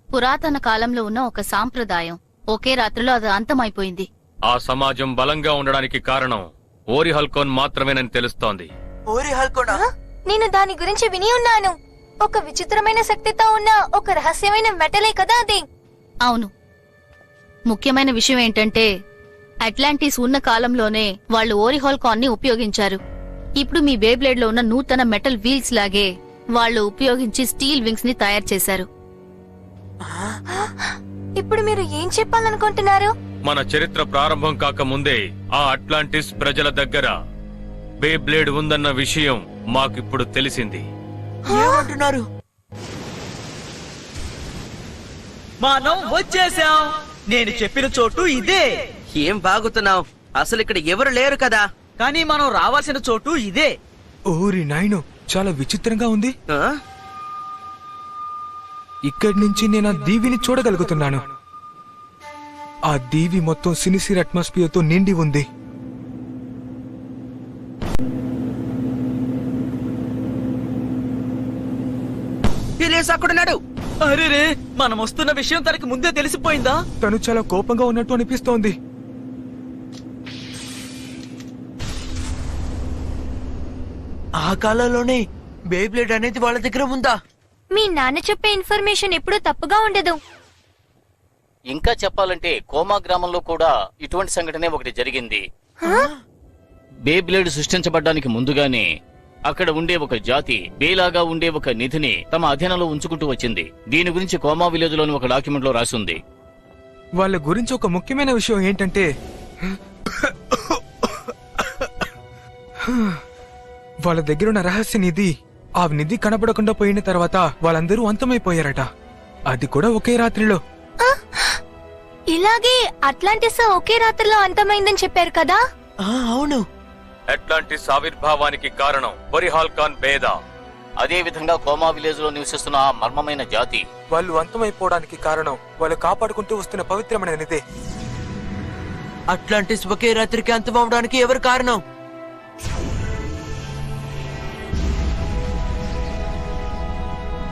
పురాతన కాలంలో ఉన్న ఒక సాంప్రదాయం. ఒకే రాత్రిలో అది అంతమైపోయింది. ఆ సమాజం బలంగా ఉండడానికి కారణం ఓరి హల్కోన్ మాత్రమేనని తెలుస్తోంది. ఓరి హల్కోనా? నేను దాని గురించి విని ఉన్నాను. ఒక విచిత్రమైన శక్తితో ఉన్న ఒక రహస్యమైన మెటలే కదా అది. అవును. ముఖ్యమైన విషయం ఏంటంటే అట్లాంటిస్ ఉన్న కాలంలోనే వాళ్ళు ఓరిహాల్కాన్ ని ఉపయోగించారు. ఇప్పుడు మీ బేబ్లేడ్ లో ఉన్న నూతన మెటల్ వీల్స్ లాగే వాళ్ళు ఉపయోగించి స్టీల్ వింగ్స్ ని తయారు చేశారు. ఇప్పుడు మీరు ఏం చెప్పాలనుకుంటున్నారు? మన చరిత్ర ప్రారంభం కాకముందే ఆ అట్లాంటిస్ ప్రజల దగ్గర బేబ్లేడ్ ఉందన్న విషయం మాకిప్పుడు తెలిసింది. ఏమంటున్నారు? మనం వచ్చేసాం. నేను చెప్పిన చోటు ఇదే. ఏం బాగుతున్నావు? అసలు ఇక్కడ ఎవరు లేరు కదా. కానీ మనం రావాల్సిన చోటు ఇదే. ఓరి నాయనో, చాలా విచిత్రంగా ఉంది. ఇక్కడి నుంచి నేను ఆ దీవిని చూడగలుగుతున్నాను. ఆ దీవి మొత్తం సినిసిర్ అట్మాస్ఫియర్ తో నిండి ఉంది. అక్కడున్నాడు. అరే, మనం వస్తున్న విషయం తనకి ముందే తెలిసిపోయిందా? తను చాలా కోపంగా ఉన్నట్టు అనిపిస్తోంది. ఆ కాలంలోనే బేబ్లేడ్ అనేది వాళ్ళ దగ్గర ఉందా? మీ నాన్న చెప్పే ఇన్ఫర్మేషన్ ఎప్పుడూ తప్పుగా ఉండదు. ఇంకా చెప్పాలంటే కోమా గ్రామంలో కూడా ఇటువంటి సంఘటనే ఒకటి జరిగింది. బేబ్లేడ్ సృష్టించబడ్డానికి ముందుగానే అక్కడ ఉండే ఒక జాతి బేలాగా ఉండే ఒక నిధిని తమ అధీనంలో ఉంచుకుంటూ వచ్చింది. దీని గురించి కోమా విలేజ్ లోని ఒక డాక్యుమెంట్ లో రాసింది. వాళ్ళ గురించి ఒక ముఖ్యమైన విషయం ఏంటంటే వాళ్ళ దగ్గరున్న రహస్య నిధి, ఆ నిధి కనపడకుండా పోయిన తర్వాత వాళ్ళందరూ అంతమైపోయారట. అది కూడా ఒకే రాత్రిలో. ఇలాగే అట్లాంటిస్ ఒకే రాత్రిలో అంతమైందని చెప్పారు కదా. అవును. అట్లాంటిస్ ఆవిర్భావానికి కారణం ఓరిహాల్కాన్ బేద. అదే విధంగా కోమా విలేజ్ లో నివసిస్తున్న ఆ మర్మమైన జాతి. వాళ్ళు అంతమైపోవడానికి కారణం వాళ్ళు కాపాడుకుంటూ వస్తున్న పవిత్రమైన నిధి. అట్లాంటిస్ ఒకే రాత్రికి అంతమవడానికి ఎవరు కారణం?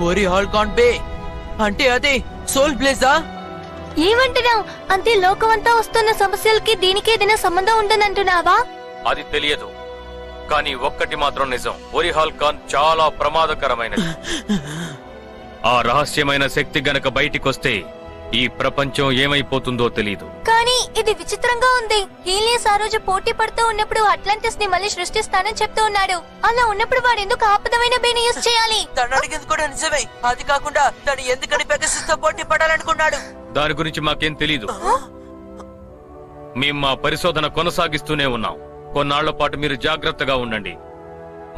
ఓరిహాల్కాన్ బే అంటే అదే సోల్ బ్లేజా? ఏమంటున్నావు? అంతే లోకమంతా వస్తున్న సమస్యలకి దీనికి ఏదైనా సంబంధం ఉందనంటున్నావా? అది తెలియదు, కానీ ఒక్కటి మాత్రం నిజం. ఓరిహాల్కాన్ చాలా ప్రమాదకరమైనది. ఆ రహస్యమైన శక్తి గనక బయటికొస్తే ఈ ప్రపంచం ఏమైపోతుందో తెలీదు. కానీ ఇది విచిత్రంగా ఉంది. హీలియస్ ఆ రోజు పోటీ పడుతూ ఉన్నప్పుడు అట్లాంటిస్ ని మళ్ళీ సృష్టిస్తానని చెప్తూ ఉన్నాడు. అలా ఉన్నప్పుడు వాడు ఎందుకు ఆపదమైన బేని యూజ్ చేయాలి? తను అడిగింది కూడా నిజమే. అది కాకుండా తను ఎందుకని పెగసిస్ తో పోటీ పడాలనుకున్నాడు? దాని గురించి మాకేం తెలీదు. మేము మా పరిశోధన కొనసాగిస్తూనే ఉన్నాం. కొన్నాళ్ల పాటు మీరు జాగ్రత్తగా ఉండండి.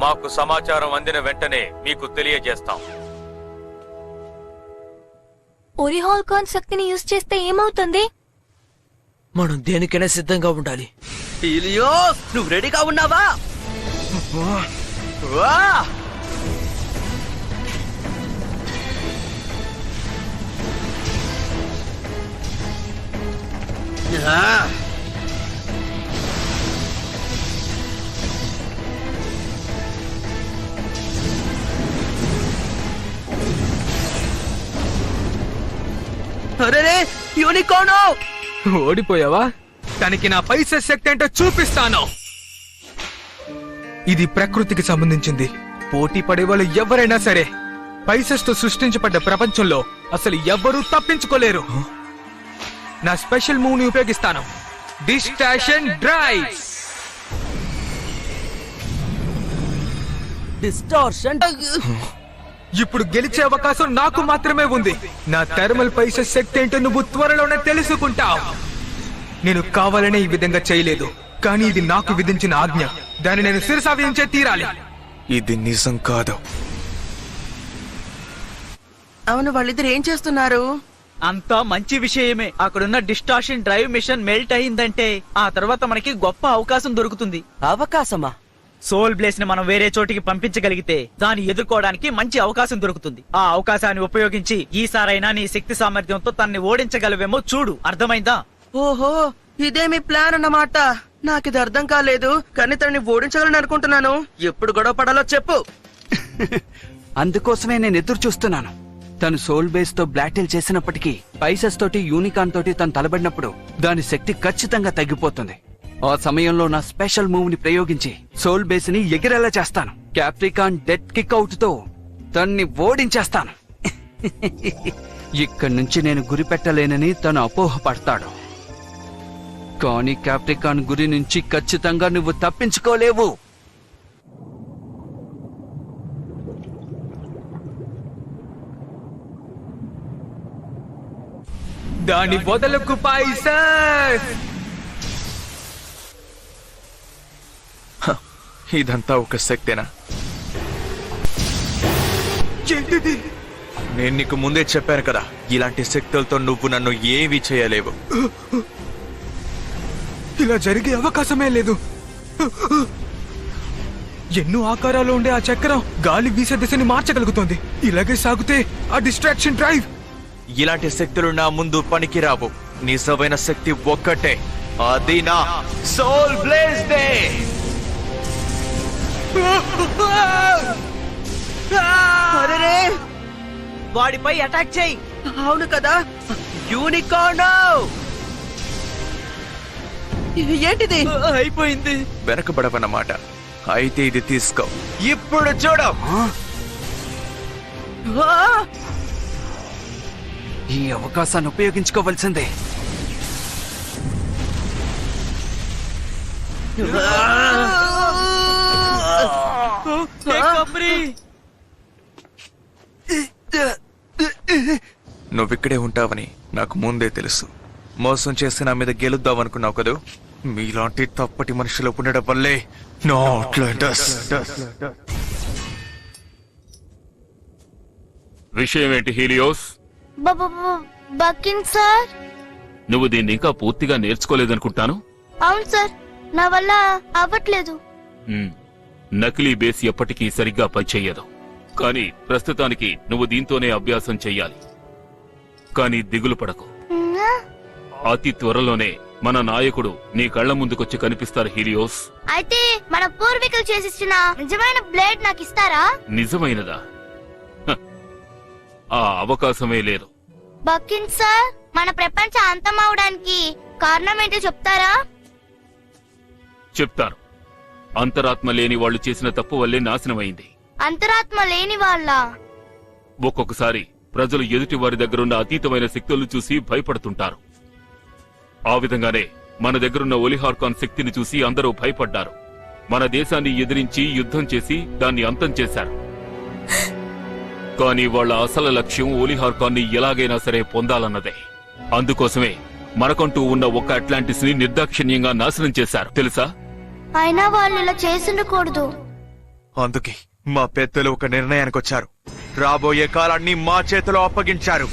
మాకు సమాచారం అందిన వెంటనే మీకు తెలియజేస్తాం. ఓరిహాల్కాన్ శక్తిని యూజ్ చేస్తే ఏమవుతుంది? మనం దేనికైనా సిద్ధంగా ఉండాలి. హీలియోస్, నువ్వు రెడీగా ఉన్నావా? అరే, యూనికార్న్! ఓడిపోయావా? తనకి నా పైసా శక్తి ఏంటో చూపిస్తాను. ఇది ప్రకృతికి సంబంధించింది. పోటీ పడేవాళ్ళు ఎవరైనా సరే పైసెస్ తో సృష్టించబడ్డ ప్రపంచంలో అసలు ఎవ్వరూ తప్పించుకోలేరు. నా స్పెషల్ మూవ్ ని ఉపయోగిస్తాను. Distraction drive. డిస్టార్షన్. ఇప్పుడు గెలిచే అవకాశం నాకు మాత్రమే ఉంది. నా థర్మల్ పైస శక్తి ఏంటో నువ్వు త్వరలోనే తెలుసుకుంటావు. నేను కావాలనే ఈ విధంగా చేయలేదు, కానీ ఇది నాకు విధించిన ఆజ్ఞ. దాన్ని నేను శిరసావించే తీరాలి. ఇది నిజం కాదు. అవును, వాళ్ళిద్దరు ఏం చేస్తున్నారు? అంతా మంచి విషయమే. అక్కడున్న డిస్టార్షన్ డ్రైవ్ మిషన్ మెల్ట్ అయిందంటే ఆ తర్వాత మనకి గొప్ప అవకాశం దొరుకుతుంది. అవకాశమా? సోల్ బ్లేస్ ని మనం వేరే చోటికి పంపించగలిగితే దాన్ని ఎదుర్కోవడానికి మంచి అవకాశం దొరుకుతుంది. ఆ అవకాశాన్ని ఉపయోగించి ఈసారైనా నీ శక్తి సామర్థ్యంతో తన్ని ఓడించగలవేమో చూడు. అర్థమైందా? ఓహో, ఇదే మీ ప్లాన్ అన్నమాట. నాకిది అర్థం కాలేదు, కానీ తనని ఓడించాలని అనుకుంటున్నాను. ఎప్పుడు గొడవ పడాలో చెప్పు. అందుకోసమే నేను ఎదురు చూస్తున్నాను. తను సోల్ బేస్ తో బ్లాటిల్ చేసినప్పటికీ పైసెస్ తోటి యూనికాన్ తోటి తను తలబడినప్పుడు దాని శక్తి ఖచ్చితంగా తగ్గిపోతుంది. ఆ సమయంలో నా స్పెషల్ మూవ్ ని ప్రయోగించి సోల్ బేస్ ని ఎగిరేలా చేస్తాను. క్యాప్రికాన్ డెడ్ కిక్ అవుట్ తో తన్ని ఓడించేస్తాను. ఇక్కడి నుంచి నేను గురి పెట్టలేనని తను అపోహపడతాడు. కానీ క్యాప్రికాన్ గురి నుంచి ఖచ్చితంగా నువ్వు తప్పించుకోలేవు. దాని వదలకు పైసస్. ఇదంతా ఒక శక్తేనా? ఏంటిది? నేను నీకు ముందే చెప్పాను కదా, ఇలాంటి శక్తులతో నువ్వు నన్ను ఏమీ చేయలేవు. ఇలా జరిగే అవకాశమే లేదు. ఎన్నో ఆకారాలు ఉండే ఆ చక్రం గాలి వీసే దిశని మార్చగలుగుతోంది. ఇలాగే సాగితే ఆ డిస్ట్రాక్షన్ డ్రైవ్. ఇలాంటి శక్తులు నా ముందు పనికిరావు. నిజమైన శక్తి ఒక్కటే, అది నా సోల్ బ్లేజ్ డే. అరెరే, వాడిపై అటాక్ చేయి. అవును కదా, యూనికార్న్. ఏంటిది? అయిపోయింది. వెనకబడవన్నమాట. అయితే ఇది తీసుకో. ఇప్పుడు చూడ. ఈ అవకాశాన్ని ఉపయోగించుకోవాల్సిందే. నువ్విక్కడే ఉంటావని నాకు ముందే తెలుసు. మోసం చేసి నా మీద గెలుద్దామనుకున్నావు కదూ. మీలాంటి తప్పటి మనుషులు ఉండడం వల్లే నా అట్లాంటస్. విషయం ఏంటి హీలియోస్? బకిన్ సార్. నువ్వు దీన్ని ఇంకా పూర్తిగా నేర్చుకోలేదనుకుంటాను. అవును సార్, నా వల్ల అవ్వట్లేదు. నకిలీ బేస్ ఎప్పటికీ సరిగ్గా పనిచెయ్యదు. కానీ ప్రస్తుతానికి నువ్వు దీంతోనే అభ్యాసం చెయ్యాలి. కానీ దిగులు పడకు, అతి త్వరలోనే మన నాయకుడు నీ కళ్ల ముందుకొచ్చి కనిపిస్తారు హీలియోస్. అయితే మన పూర్వీకులు చేసిచ్చిన నిజమైన బ్లేడ్ నాకు ఇస్తారా? నిజమైనదా? ఆ అవకాశమే లేదు. బకిన్ సార్, మన ప్రపంచం అంతం అవడానికి కారణం ఏంటో చెప్తారా? చెప్తాను. అంతరాత్మ లేని వాళ్ళు చేసిన తప్పు వల్లే నాశనమైంది. అంతరాత్మ లేని వాళ్ళ? ఒక్కొక్కసారి ప్రజలు ఎదుటి వారి దగ్గరున్న అతీతమైన శక్తులను చూసి భయపడుతుంటారు. ఆ విధంగానే మన దగ్గరున్న ఒలిహార్కాన్ శక్తిని చూసి అందరూ భయపడ్డారు. మన దేశాన్ని ఎదిరించి యుద్ధం చేసి దాన్ని అంతం చేశారు. కానీ వాళ్ళ అసలు లక్ష్యం ఒలిహార్కాన్ని ఎలాగైనా సరే పొందాలన్నదే. అందుకోసమే మనకంటూ ఉన్న ఒక అట్లాంటిస్ ని నిర్దాక్షిణ్యంగా నాశనం చేశారు, తెలుసా? అయినా వాళ్ళు ఇలా చేసుండకూడదు. అందుకే మా పెద్దలు ఒక నిర్ణయానికి వచ్చారు. రాబోయే కాలాన్ని మా చేతిలో అప్పగించారు.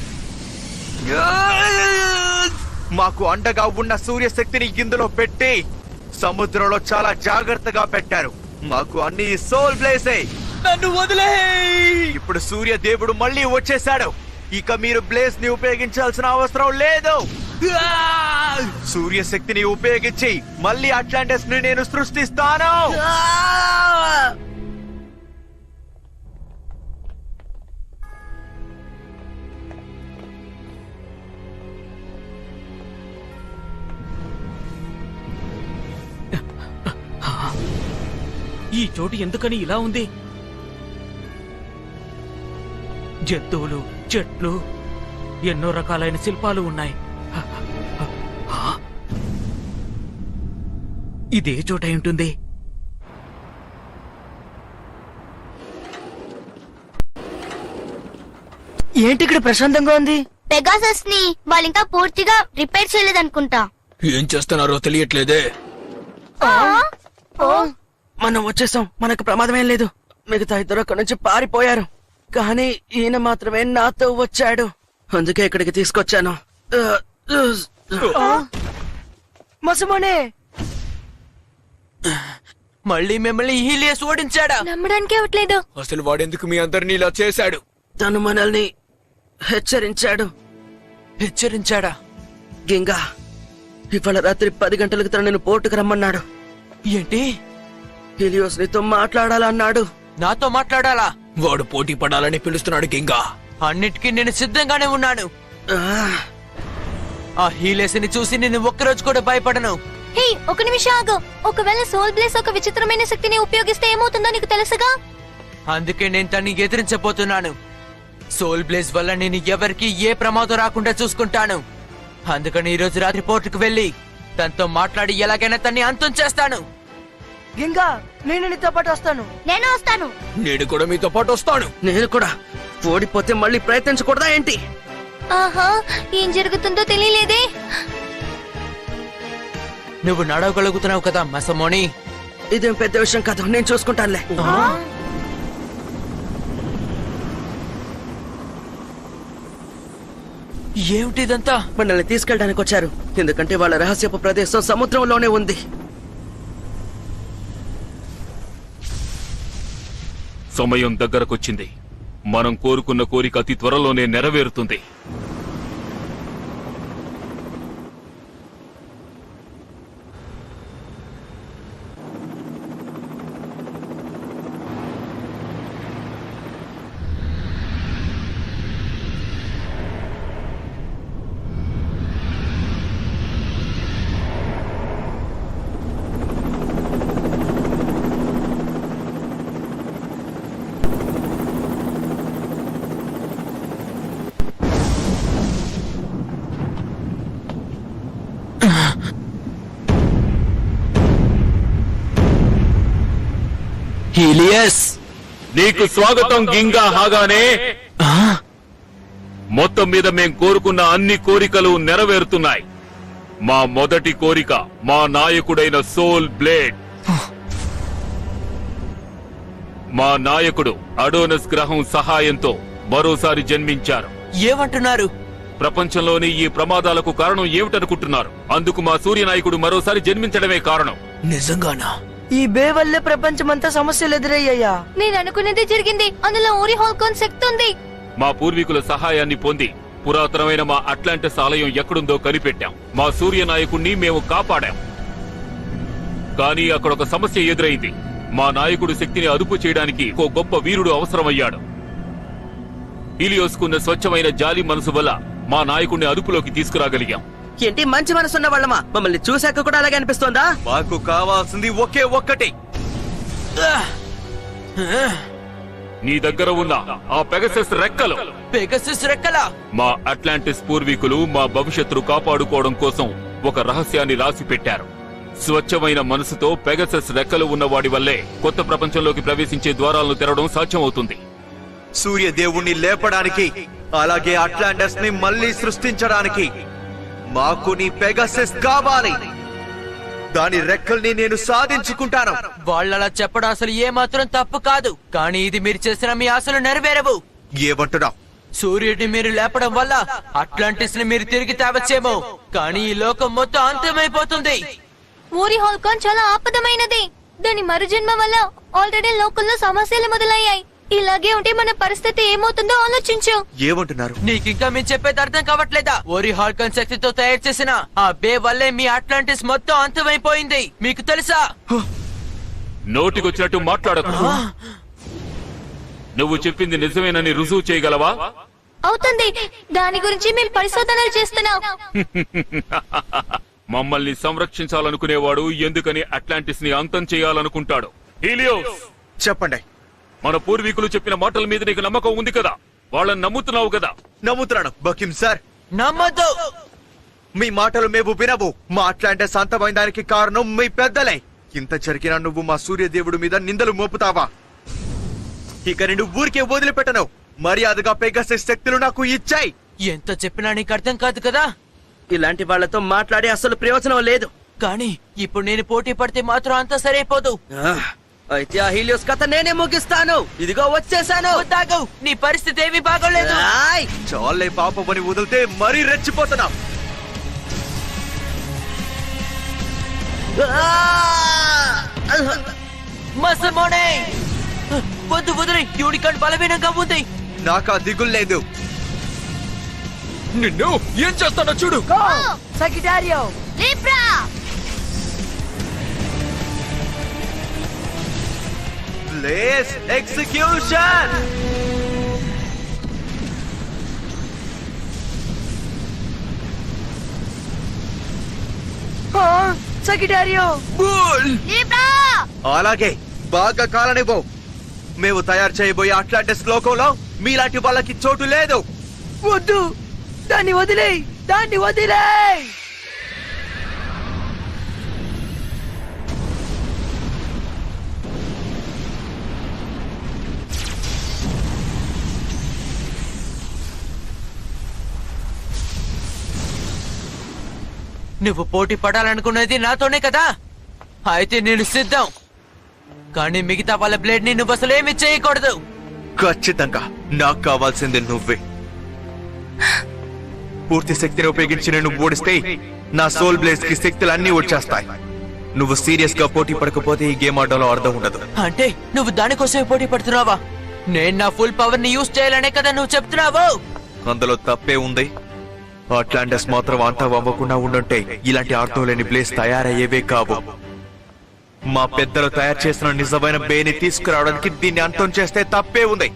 మాకు అండగా ఉన్న సూర్యశక్తిని ఇందులో పెట్టి సముద్రంలో చాలా జాగ్రత్తగా పెట్టారు. మాకు అన్ని సోల్ బ్లేసే. నన్ను వదిలే. ఇప్పుడు సూర్య దేవుడు మళ్ళీ వచ్చేశాడు. ఇక మీరు బ్లేస్ ని ఉపయోగించాల్సిన అవసరం లేదు. సూర్యశక్తిని ఉపయోగించి మళ్ళీ అట్లాంటిస్ ని నేను సృష్టిస్తాను. ఈ చోటు ఎందుకని ఇలా ఉంది? జంతువులు, చెట్లు, ఎన్నో రకాలైన శిల్పాలు ఉన్నాయి. ఇదే చోట ఉంటుంది. ఏంటి ఇక్కడ ప్రశాంతంగా ఉంది? పెగాసస్ ని వాళ్ళు ఇంకా పూర్తిగా రిపేర్ చేయలేదనుకుంటా. ఏం చేస్తున్నారో తెలియట్లేదే. మనం వచ్చేసాం, మనకు ప్రమాదమేం లేదు. మిగతా ఇద్దరు అక్కడి నుంచి పారిపోయారు, కానీ ఈయన మాత్రమే నాతో వచ్చాడు. అందుకే ఇక్కడికి తీసుకొచ్చాను. మసమోనే, మళ్ళీ మిమ్మల్ని హీలియస్ ఓడించాడా? నమ్మడానికి అవట్లేదు. అసలు వాడెందుకు మీ అందరినీ ఇలా చేశాడు? తను మనల్ని హెచ్చరించాడు. హెచ్చరించాడా? గింగా, ఇవాళ రాత్రి 10 గంటలకు తనని పోర్టుకు రమ్మన్నాడు. ఏంటి? హీలియోస్ నీతో మాట్లాడాలన్నాడు. నాతో మాట్లాడాలా? వాడు పోటీ పడాలని పిలుస్తున్నాడు గింగా. అన్నిటికీ నేను సిద్ధంగానే ఉన్నాను. ఆ హీలేసిని చూసి నేను ఒక్కరోజు కూడా భయపడను. హే, ఒక నిమిషం ఆగు. ఒకవేళ సోల్ బ్లేస్ ఒక విచిత్రమైన శక్తిని ఉపయోగిస్తే ఏమవుతుందో నీకు తెలుసుగా? అందుకే నేను తన్ని ఎదిరించబోతున్నాను. సోల్ బ్లేస్ వల్ల నేను ఎవరికి ఏ ప్రమాదం రాకుండా చూసుకుంటాను. అందుకని ఈ రోజు రాత్రి పోర్టుకు వెళ్లి తనతో మాట్లాడి ఎలాగైనా తన్ని అంతం చేస్తాను. గింగా, నేను నీతో పాటు వస్తాను. నేను వస్తాను. నేను కూడా మీతో పాటు వస్తాను. నేను కూడా. ఓడిపోతే మళ్ళీ ప్రయత్నించకూడదా ఏంటి? ఆహా, ఏం జరుగుతుందో తెలియలేదే. నువ్వు నడవగలుగుతున్నావు కదా మసమోని? ఇదేం పెద్ద విషయం కాదు, నేను చూసుకుంటానులే. ఏమిటిదంతా? మనల్ని తీసుకెళ్ళడానికి వచ్చారు, ఎందుకంటే వాళ్ళ రహస్యపు ప్రదేశం సముద్రంలోనే ఉంది. సమయం దగ్గరకొచ్చింది. మనం కోరుకున్న కోరిక అతి త్వరలోనే నెరవేరుతుంది. హీలియస్, నీకు స్వాగతం గింగా హాగానే. మొత్తం మీద మేం కోరుకున్న అన్ని కోరికలు నెరవేరుతున్నాయి. మా మొదటి కోరిక మా నాయకుడైన సోల్ బ్లేడ్. మా నాయకుడు అడోనస్ గ్రహం సహాయంతో మరోసారి జన్మించారు. ఏమంటున్నారు? ప్రపంచంలోని ఈ ప్రమాదాలకు కారణం ఏమిటనుకుంటున్నారు? అందుకు మా సూర్యనాయకుడు మరోసారి జన్మించడమే కారణం. నిజంగానా? ఈ బే వల్లే ప్రపంచమంతా సమస్యలు ఎదురయ్యాయా? నేను అనుకునేది జరిగింది. అందులో ఓరి హాల్కాన్ శక్తి ఉంది. మా పూర్వీకుల సహాయాన్ని పొంది పురాతనమైన మా అట్లాంటిస్ ఆలయం ఎక్కడుందో కనిపెట్టాం. మా సూర్యనాయకుణ్ణి మేము కాపాడాం. కానీ అక్కడ ఒక సమస్య ఎదురైంది. మా నాయకుడు శక్తిని అదుపు చేయడానికి ఓ గొప్ప వీరుడు అవసరమయ్యాడు. హీలియోస్కున్న స్వచ్ఛమైన జాలి మనసు వల్ల మా నాయకుడిని అదుపులోకి తీసుకురాగలిగాం. ఏంటి మంచి మనసున్న వాళ్ళమా? మమ్మల్ని చూశాక కూడా అలాగే అనిపిస్తోందా? మాకు కావాల్సింది ఒకే ఒక్కటి. నీ దగ్గర ఉన్న ఆ పెగసస్ రెక్కలు. పెగసస్ రెక్కలా? మా అట్లాంటిస్ పూర్వీకులు మా భవిష్యత్తును కాపాడుకోవడం కోసం ఒక రహస్యాన్ని రాసి పెట్టారు. స్వచ్ఛమైన మనసుతో పెగసస్ రెక్కలు ఉన్నవాడి వల్లే కొత్త ప్రపంచంలోకి ప్రవేశించే ద్వారాలను తెరవడం సాధ్యమవుతుంది. సూర్యదేవుణ్ణి లేపడానికి, అలాగే అట్లాంటస్ ని మళ్ళీ సృష్టించడానికి మాకు నీ పెగాసస్ కావాలి. దాని రెక్కల్ని నేను సాధించుకుంటాను. వాళ్ళలా చెప్పడం అసలు ఏ మాత్రం తప్పు కాదు, కానీ ఇది మీరు చేసిన మీ ఆశలు నెరవేరవు. ఏమంటున్నావు? సూర్యుడిని మీరు లేపడం వల్ల అట్లాంటిస్ ని మీరు తిరిగి తేవచ్చేమో, కానీ ఈ లోకం మొత్తం అంతమైపోతుంది. ఓరి హాల్కాన్ చాలా ఆపదమైనది. దాని మరుజన్మ వల్ల ఆల్రెడీ లోకల్లో సమస్యలు మొదలయ్యాయి. ఇలాగే ఉంటే మన పరిస్థితి ఏమవుతుందో ఆలోచించు. ఏమంటున్నారు? నీకింకా మేము చెప్పేది అర్థం కావట్లేదా? ఓరి హాల్కాన్ శక్తితో తయారు చేసిన ఆ బే వల్లే మీ అట్లాంటిస్ మొత్తం అంతమైపోయింది. మీకు తెలుసా? నోటికొచ్చినట్టు మాట్లాడకు. నువ్వు చెప్పింది నిజమేనని రుజువు చేయగలవా? అవుతుంది. దాని గురించి మేము పరిశోధనలు చేస్తున్నాం. మమ్మల్ని సంరక్షించాలనుకునేవాడు ఎందుకని అట్లాంటిస్ ని అంతం చేయాలనుకుంటాడు? హీలియోస్, చెప్పండి. మన పూర్వీకులు చెప్పిన మాటల మీద నీకు నమ్మకం ఉంది కదా? వాళ్ళని నమ్ముతున్నావు కదా? నమ్ముతున్నాను బకిం సార్. నమ్మద్దు. మీ మాటలు మేము వినవు. మా అట్లాంటిస్ అంతమైన దానికి కారణం మీ పెద్దలే. ఇంత జరిగినా నువ్వు మా సూర్యదేవుడి మీద నిందలు మోపుతావా? ఇక నిన్ను ఊరికే వదిలిపెట్టను. మర్యాదగా పెగాసస్ శక్తులు నాకు ఇచ్చాయి. ఎంత చెప్పినా నీకు అర్థం కాదు కదా. ఇలాంటి వాళ్ళతో మాట్లాడి అసలు ప్రయోజనం లేదు. కానీ ఇప్పుడు నేను పోటీ పడితే మాత్రం అంతా సరైపోదు. అయితే ఆ హీలియోస్ కథ నేనే ముగిస్తాను. ఇదిగో వచ్చేసాను. తాగు, నీ పరిస్థితి ఏమీ బాగోలేదు. చాలే పాపమని వదిలితే మరీ రెచ్చిపోతున్నాం. మసమోనే వద్దు, వదిలి. యూనికార్న్ బలహీనంగా ఉంది. నాకు ఆ దిగులు లేదు. నిన్ను ఏం చేస్తానో చూడు. సగిటారియో లిబ్రా ప్లేస్ ఎగ్జిక్యూషన్. సగిటారియో లిబ్రా. అలాగే బాగా కాలనివ్వు. మేము తయారు చేయబోయే అట్లాంటిస్ లోకంలో మీలాంటి వాళ్ళకి చోటు లేదు. వద్దు, దాన్ని వదిలేయ్, దాన్ని వదిలేయ్. నువ్వు పోటీ పడాలనుకున్నది నాతోనే కదా. అయితే నేను సిద్ధం. కానీ మిగతా వాళ్ళ బ్లేడ్ ని నువ్వు అసలు ఏమి చేయకూడదు. ఖచ్చితంగా నాకు కావాల్సింది నువ్వే. పూర్తి శక్తిని ఉపయోగించి నేను ఓడిస్తే నా సోల్ బ్లేడ్స్ కి శక్తులు అన్ని వచ్చేస్తాయి. నువ్వు సీరియస్ గా పోటీ పడకపోతే ఈ గేమ్ ఆడడంలో అర్థం ఉండదు. అంటే నువ్వు దానికోసమే పోటీ పడుతున్నావా? నేను నా ఫుల్ పవర్ ని యూజ్ చేయాలనే కదా నువ్వు చెప్తున్నావు. అందులో తప్పే ఉంది. అట్లాంటిస్ మాత్రం అంతా అవ్వకుండా ఉండుంటే ఇలాంటి అర్థం లేని బ్లేడ్స్ తయారయ్యేవే కావు. మా పెద్దలు తయారు చేసిన నిజమైన బేని తీసుకురావడానికి దీన్ని అంతం చేస్తే తప్పే ఉంది.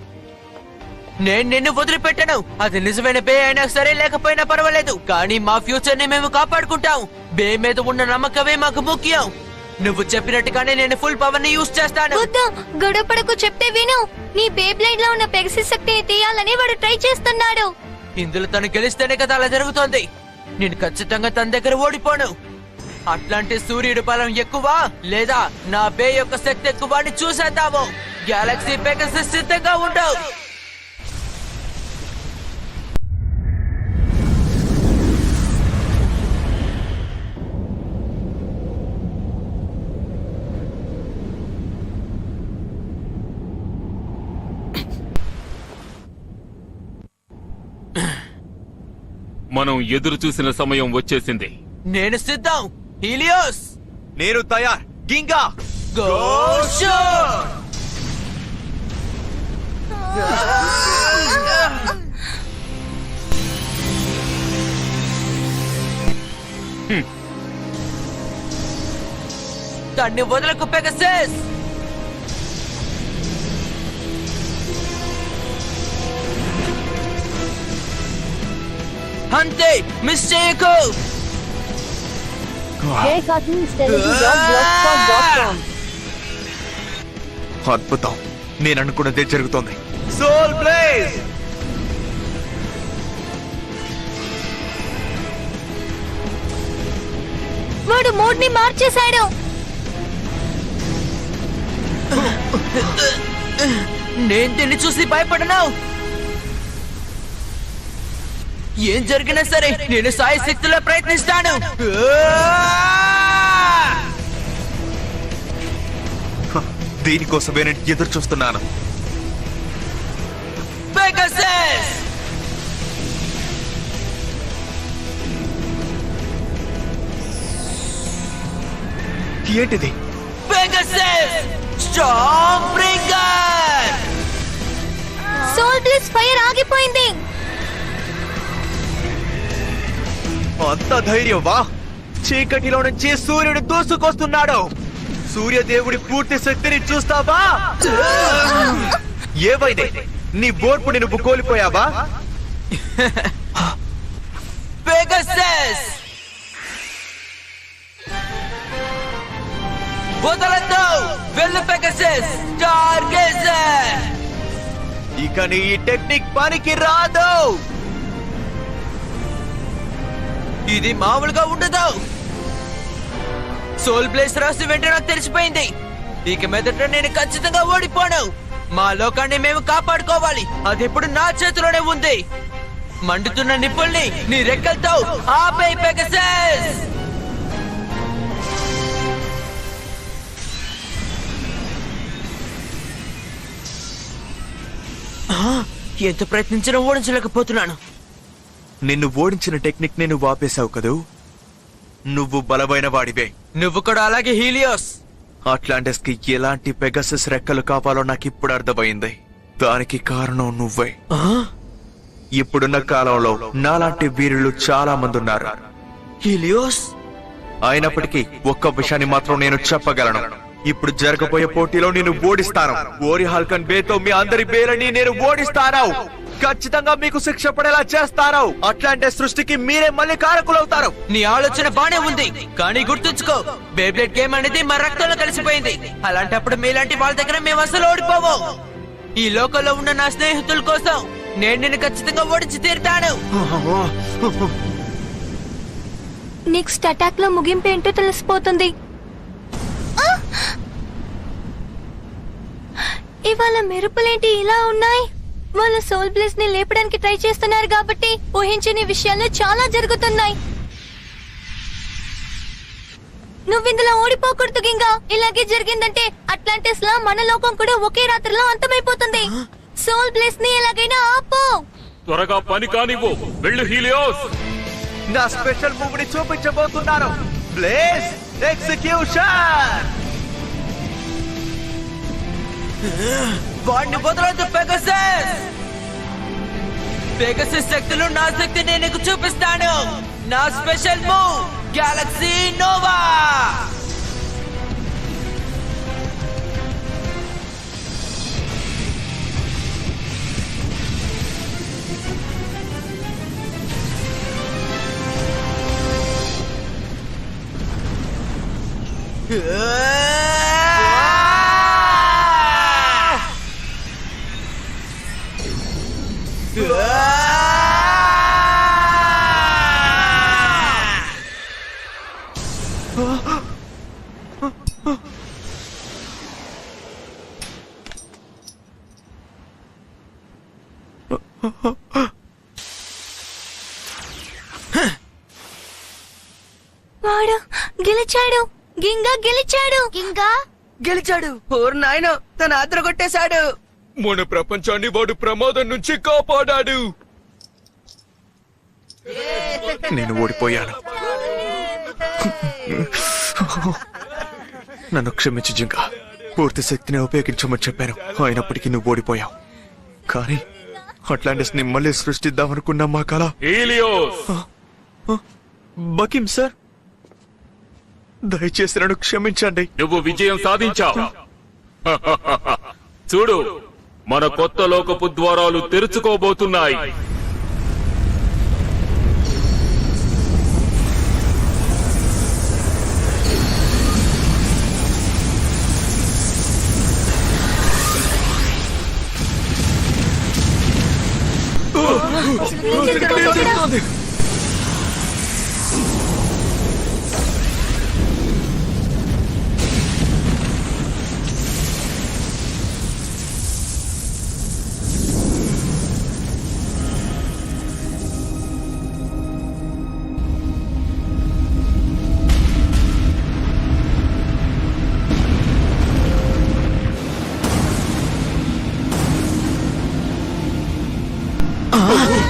నేను నిన్ను వదిలిపెట్టను. అది నిజమైన బే అయినా సరే, లేకపోయినా పర్వాలేదు. కానీ మా ఫ్యూచర్ ని మేము కాపాడుకుంటాం. బే మీద ఉన్న నమ్మకమే మాకు ముఖ్యం. నువ్వు చెప్పినట్టుగానే నేను ఫుల్ పవర్ ని యూజ్ చేస్తాను. గొడవపడకు, చెప్తే విను. నీ బే బ్లేడ్ లో ఉన్న పెగసిస్ శక్తిని తీయాలని వాడు ట్రై చేస్తున్నాడు. ఇందులో తను గెలిస్తేనే కదా అలా జరుగుతోంది. నేను ఖచ్చితంగా తన దగ్గర ఓడిపోను. అట్లాంటి సూర్యుడి బలం ఎక్కువ లేదా నా బే యొక్క శక్తి ఎక్కువ అని చూసేద్దాము. గెలాక్సీ పెగసిస్ సిద్ధంగా ఉండవు. మనం ఎదురు చూసిన సమయం వచ్చేసింది. నేను సిద్ధం. హీలియోస్, నేను తయార్. గింగా గోషో. దాన్ని వదలకు పెగసిస్. అంతే, మిస్ చేయకు. అద్భుతం, నేను అనుకున్నదే జరుగుతోంది. Soul blaze. వాడు మోడ్ ని మార్చేశాడు. నేను దీన్ని చూసి భయపడను. ఏం జరిగినా సరే నేను సాయి శక్తిలో ప్రయత్నిస్తాను. దీనికోసమే నేను ఎదురు చూస్తున్నాను. పెగసిస్, ఏంటిది? Pegasus storm bringer. Sol blaze fire ఆగిపోయింది. అంత ధైర్యం వా! చీకటిలో నుంచి సూర్యుడు దూసుకొస్తున్నాడు. సూర్యదేవుడి పూర్తి శక్తిని చూస్తావా? ఏవైతే నీ ఓర్పుని నువ్వు కోల్పోయావా? పెగసిస్, వదలద్దు. వెళ్ళు పెగసిస్, స్టార్గేజర్. ఇక నీ ఈ టెక్నిక్ పనికి రాదు. ఇది మామూలుగా ఉండదు. సోల్ బ్లేస్ రాసి వెంటనే నాకు తెలిసిపోయింది. ఇక మీదట నేను ఖచ్చితంగా ఓడిపోను. మా లోకాన్ని మేము కాపాడుకోవాలి. అది ఇప్పుడు నా చేతిలోనే ఉంది. మండుతున్న నిప్పుల్ని నీ రెక్కలతో ఆపేయ్ పెగసస్. ఎంత ప్రయత్నించినా ఓడించలేకపోతున్నాను. నిన్ను ఓడించిన టెక్నిక్ నేను వాపేశావు కదూ. నువ్వు బలమైన వాడివే. నువ్వు కూడా అలాగే హీలియోస్. అట్లాంటిస్ కి ఎలాంటి పెగసస్ రెక్కలు కావాలో నాకు ఇప్పుడు అర్థమైంది. దానికి కారణం నువ్వే. ఇప్పుడున్న కాలంలో నాలాంటి వీరులు చాలా మంది ఉన్నారు హీలియోస్. అయినప్పటికీ ఒక్క విషయాన్ని మాత్రం నేను చెప్పగలను. ఇప్పుడు జరగబోయే పోటీలో నేను ఓడిస్తాను. ఓరి హాల్కన్ బేతో మీ అందరి బేలని నేను ఓడిస్తాను. ఖచ్చితంగా మీకు శిక్ష పడేలా చేస్తాను. అట్లాంటి సృష్టికి మీరే మళ్ళీ కారకులవుతారు. నీ ఆలోచన బానే ఉంది, కానీ గుర్తుంచుకో, బేబ్లేడ్ గేమ్ అనేది మా రక్తంలో కలిసిపోయింది. అలాంటప్పుడు మీలాంటి వాళ్ళ దగ్గర మేము అసలు ఓడిపోవు. ఈ లోకంలో ఉన్న నా స్నేహితుల కోసం నేను నిన్ను ఖచ్చితంగా ఓడించి తీరుతాను. నెక్స్ట్ అటాక్ లో ముగింపు ఏంటో తెలిసిపోతుంది. ఇవాళ మెరుపులేంటి ఇలా ఉన్నాయి? వాళ్ళు సోల్ బ్లేస్ ని లేపడానికి ట్రై చేస్తున్నారు కాబట్టి ఊహించని విషయాలు చాలా జరుగుతున్నాయి. నువ్విందులో ఓడిపోకూడదు గింగా. ఇలాగే జరిగిందంటే అట్లాంటిస్ లా మన లోకం కూడా ఒకే రాత్రిలో అంతమైపోతుంది. సోల్ బ్లేస్ ని ఎలాగైనా ఆపు. త్వరగా పని కానివ్వు. వెళ్ళు హీలియోస్. నా స్పెషల్ మూవ్ ని చూపించబోతున్నాను. Blaze execution. వాడిని వదలొద్దు పెగసస్. పెగసస్ శక్తులు నా శక్తిని నీకు చూపిస్తాను. నా స్పెషల్ మూవ్ గెలాక్సీ నోవా. వాడు గెలిచాడు. గింగా గెలిచాడు. గింగా గెలిచాడు. ఓర్ నాయనో, తన అదరగొట్టేశాడు. మన ప్రపంచాన్ని వాడు ప్రమాదం నుంచి కాపాడాడు. నేను ఓడిపోయాను. నన్ను క్షమించు జింకా. పూర్తి శక్తిని ఉపయోగించమని చెప్పాను. అయినప్పటికీ నువ్వు ఓడిపోయావు. కానీ అట్లాంటిస్ ని మళ్ళీ సృష్టిద్దామనుకున్నా మా కళ. బకిం సార్, దయచేసి నన్ను క్షమించండి. నువ్వు విజయం సాధించావు. చూడు, మన కొత్త లోకపు ద్వారాలు తెరుచుకోబోతున్నాయి.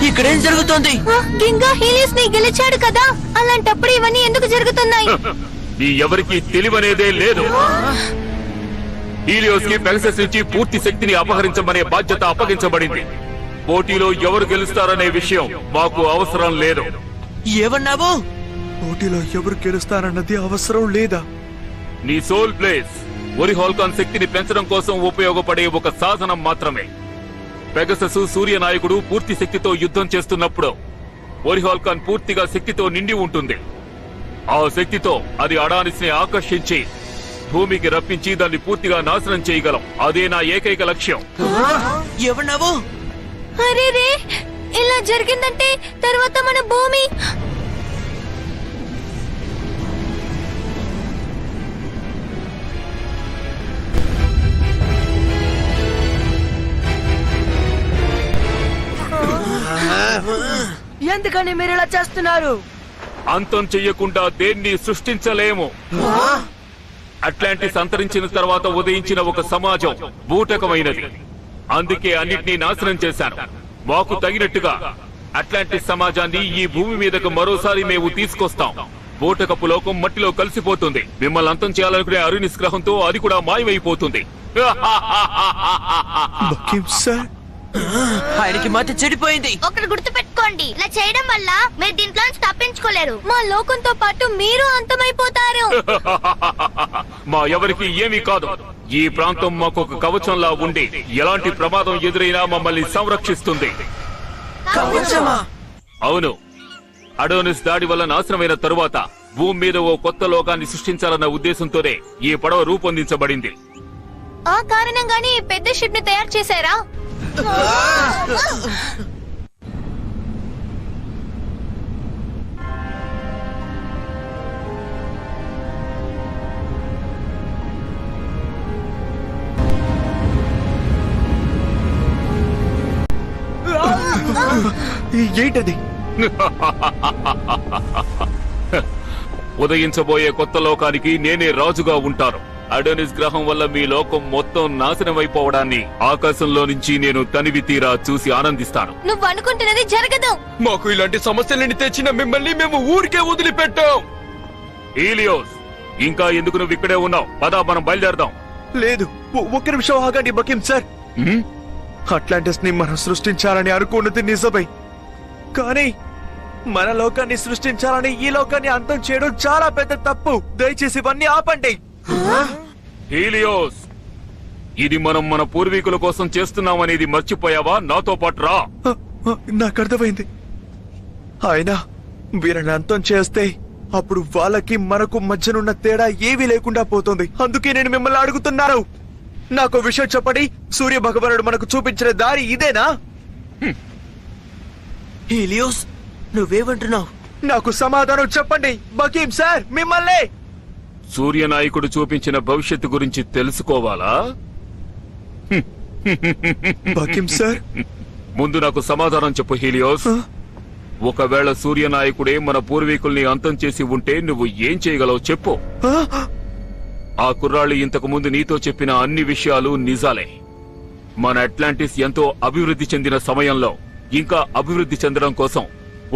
ఇక్కడేం జరుగుతోంది? గింగా హీలియస్ ని గెలిచాడు కదా, అలాంటప్పుడు ఇవన్నీ ఎందుకు జరుగుతున్నాయి? ఈ ఎవరికి తెలివనేదే లేదు. హీలియోస్ కి పెగసస్ నుంచి పూర్తి శక్తిని అపహరించమనే బాధ్యత అప్పగించబడింది. పోటీలో ఎవరు గెలుస్తారనే విషయం మాకు అవసరం లేదు. ఏమన్నావు? పోటీలో ఎవరు గెలుస్తారన్నది అవసరం లేదా? నీ సోల్ ప్లేస్ ఒరి హాల్కాన్ శక్తిని పెంచడం కోసం ఉపయోగపడే ఒక సాధనం మాత్రమే. పెగసస్ సూర్యనాయకుడు పూర్తి శక్తితో యుద్ధం చేస్తున్నప్పుడు ఒరి హాల్కాన్ పూర్తిగా శక్తితో నిండి ఉంటుంది. ఆ శక్తితో అది అడానిస్ ని ఆకర్షించి భూమికి రప్పించి దాన్ని పూర్తిగా నాశనం చేయగలం. అదే నా ఏకైక లక్ష్యం. ఏమన్నావు? అరే రే, ఇలా జరిగిందంటే తర్వాత మన భూమి ఎందుకని మీరు ఇలా చేస్తున్నారు? అంతం చెయ్యకుండా దేన్ని సృష్టించలేము. అట్లాంటిస్ అంతరించిన తర్వాత ఉదయించిన ఒక సమాజం బూటకమైనది. అందుకే అన్నిటినీ నాశనం చేశాను. మాకు తగినట్టుగా అట్లాంటిస్ సమాజాన్ని ఈ భూమి మీదకు మరోసారి మేము తీసుకొస్తాం. బూటకపు లోకం మట్టిలో కలిసిపోతుంది. మిమ్మల్ని అంతం చేయాలనుకునే అరుణిస్ గ్రహంతో అది కూడా మాయమైపోతుంది. ఆయనకి మతి చెడిపోయింది. ఒకటి గుర్తు పెట్టుకోండి, ఇలా చేయడం వల్ల మీరు దీంట్లో నుంచి తప్పించుకోలేరు. మా లోకంతో పాటు మీరు అంతమైపోతారు. మా ఎవరికి ఏమీ కాదు. ఈ ప్రాంతం మాకు ఒక కవచంలా ఉండి ఎలాంటి ప్రమాదం ఎదురైనా మమ్మల్ని సంరక్షిస్తుంది. అవును, అడోనిస్ దాడి వల్ల నాశనమైన తరువాత భూమి మీద ఓ కొత్త లోకాన్ని సృష్టించాలన్న ఉద్దేశంతోనే ఈ పడవ రూపొందించబడింది. ఆ కారణంగానే ఈ పెద్ద షిప్ ని తయారు చేశారా? ఏంటది? ఉదయించబోయే కొత్త లోకానికి నేనే రాజుగా ఉంటాను. అడోనిస్ గ్రహం వల్ల మీ లోకం మొత్తం నాశనమైపోవడాన్ని ఆకాశంలో నుంచి నేను తనివి తీరా చూసి ఆనందిస్తాను. నువ్వు అనుకుంటున్నది జరగదు. మాకు ఇలాంటి సమస్యలని తెచ్చిన మిమ్మల్ని మేము ఊరికే వదిలిపెట్టాం. హీలియోస్, ఇంకా ఎందుకు నువ్వు ఇక్కడే ఉన్నావు? పద, మనం బయలుదేరదాం. లేదు, ఒక్క నిమిషం ఆగండి బకీం సార్. అట్లాంటిస్ ని మనం సృష్టించాలని అనుకున్నది నిజమే, కానీ మన లోకాన్ని సృష్టించాలని ఈ లోకాన్ని అంతం చేయడం చాలా పెద్ద తప్పు. దయచేసి ఇవన్నీ ఆపండి. హీలియోస్, ఇది మనం మన పూర్వీకుల కోసం చేస్తున్నామనేది మర్చిపోయావా? నాతో పాటు రా. నాకు అర్థమైంది. అయినా వీరిని అంతం చేస్తే అప్పుడు వాళ్ళకి మనకు మధ్యనున్న తేడా ఏమీ లేకుండా పోతుంది. అందుకే నేను మిమ్మల్ని అడుగుతున్నాను, నాకు విషయం చెప్పండి. సూర్య భగవానుడు మనకు చూపించిన దారి ఇదేనా? హీలియోస్, నువ్వేమంటున్నావు? నాకు సమాధానం చెప్పండి బకీం సార్, మిమ్మల్ని. సూర్యనాయకుడు చూపించిన భవిష్యత్తు గురించి తెలుసుకోవాలా? బకీం సార్, ముందు నాకు సమాధానం చెప్పు హీలియోస్. ఒకవేళ సూర్యనాయకుడే మన పూర్వీకుల్ని అంతం చేసి ఉంటే నువ్వు ఏం చేయగలవు చెప్పు. ఆ కుర్రాళ్ళు ఇంతకు ముందు నీతో చెప్పిన అన్ని విషయాలు నిజాలే. మన అట్లాంటిస్ ఎంతో అభివృద్ధి చెందిన సమయంలో ఇంకా అభివృద్ధి చెందడం కోసం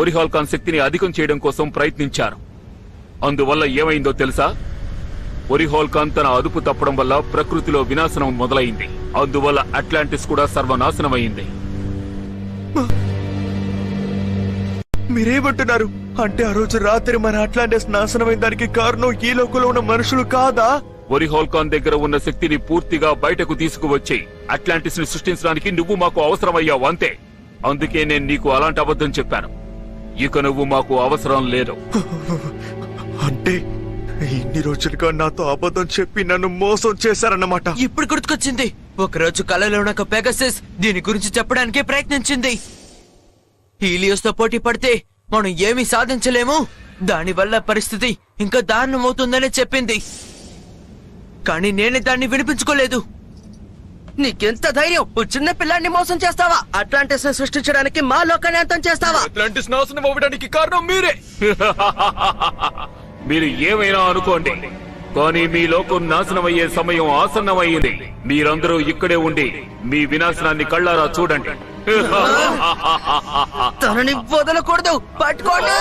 ఒరిహాల్ ఖాన్ శక్తిని అధికం చేయడం కోసం ప్రయత్నించారు. అందువల్ల ఏమైందో తెలుసా? ఒరిహాల్ ఖాన్ తన అదుపు తప్పడం వల్ల ప్రకృతిలో వినాశనం మొదలైంది. అందువల్ల అట్లాంటిస్ కూడా సర్వనాశనమైంది. మీరేమంటున్నారు? అంటే ఆ రోజు రాత్రి మన అట్లాంటిస్ నాశనమైన దానికి కారణం ఈ లోకంలో ఉన్న మనుషులు కాదా? ఒరిహాల్ ఖాన్ దగ్గర ఉన్న శక్తిని పూర్తిగా బయటకు తీసుకువచ్చి అట్లాంటిస్ ని సృష్టించడానికి నువ్వు మాకు అవసరమయ్యావు, అంతే. అందుకే నేను నీకు అలాంటి అబద్ధం చెప్పాను. ఇక నువ్వు మాకు అవసరం లేదు. అంటే ఇన్ని రోజులుగా నాతో అబద్ధం చెప్పి నన్ను మోసం చేశారన్నమాట. ఇప్పుడు గుర్తుకొచ్చింది. ఒకరోజు కలలో నాకు పెగసస్ దీని గురించి చెప్పడానికే ప్రయత్నించింది. హీలియోస్ తో పోటీ పడితే మనం ఏమీ సాధించలేము, దానివల్ల పరిస్థితి ఇంకా దారుణమవుతుందని చెప్పింది. కానీ నేనే దాన్ని వినిపించుకోలేదు. నీకెంత ధైర్యం? ఓ చిన్న పిల్లాన్ని మోసం చేస్తావా? అట్లాంటిస్ సృష్టించడానికి మా లోకాన్ని అంతం చేస్తావా? అట్లాంటిస్ నాశనం అవ్వడానికి కారణం మీరే. మీరు ఏమైనా అనుకోండి, కానీ మీ లోకం నాశనమయ్యే సమయం ఆసన్నమయ్యింది. మీరందరూ ఇక్కడే ఉండి మీ వినాశనాన్ని కళ్ళారా చూడండి. తనని వదలకూడదు, పట్టుకోండి.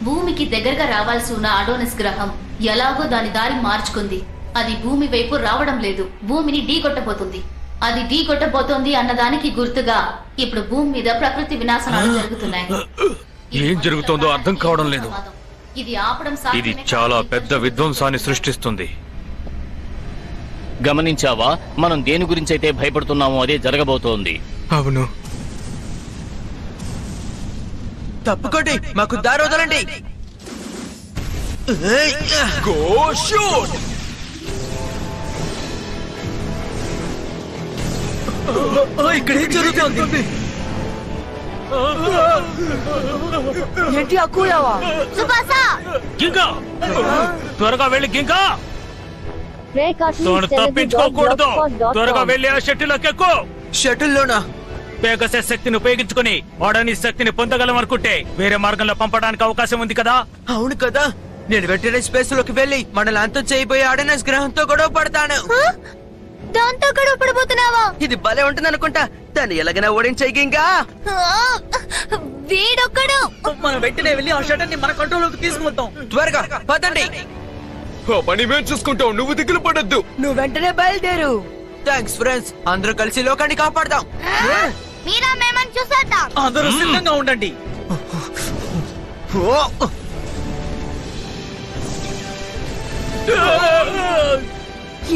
భూమికి దగ్గరగా రావాల్సి ఉన్న అడోనిస్ గ్రహం ఎలాగో దాని దారి మార్చుకుంది. అది భూమి వైపు రావడం లేదు, భూమిని ఢీకొట్టబోతుంది. అది ఢీకొట్టబోతోంది అన్నదానికి గుర్తుగా ఇప్పుడు భూమి మీద ప్రకృతి వినాశనాలు జరుగుతున్నాయి. ఏం జరుగుతోందో అర్థం కావడం లేదు. ఇది ఆపడం ఇది చాలా పెద్ద విధ్వంసాన్ని సృష్టిస్తుంది. గమనించావా? మనం దేని గురించి అయితే భయపడుతున్నామో అదే జరగబోతోంది. అవును. తప్పుకోండి, మాకు దారి వదలండి. Go shoot. ఇక్కడేం జరుగుతోంది? ఏంటి అక్కుయావా సుబాసా గింగా త్వరగా వెళ్ళి గింగా తోడు తప్పించుకోకూడదు త్వరగా వెళ్ళి ఆ షటిల్లోకి ఎక్కు షటిల్లోనా పేగసెస్ శక్తిని ఉపయోగించుకుని వాడని శక్తిని పొందగలం అనుకుంటే వేరే మార్గంలో పంపడానికి అవకాశం ఉంది కదా. అవును కదా, నేను వెంటనే స్పేస్ లోకి వెళ్ళి మనల్ని అంతం చేయబోయే ఆర్డినెన్స్ గ్రహంతో గొడవ పడతాను. దాంతో గొడవ పడబోతున్నావా? ఇది భలే ఉంటుంది అనుకుంటా. దాన్ని ఎలాగైనా ఓడించేయి గింగా. వీడొక్కడు. మనం వెంటనే వెళ్ళి ఆ షటర్ ని మన కంట్రోల్లోకి తీసుకువద్దాం. త్వరగా పదండి. ఆ పని మేము చూసుకుంటాం, నువ్వు దిగులు పడొద్దు. నువ్వు వెంటనే బయలుదేరు. థ్యాంక్స్ ఫ్రెండ్స్, అందరూ కలిసి లోకాన్ని కాపాడదాం. మీరా మేమని చూసేద్దాం. అందరూ సిద్ధంగా ఉండండి.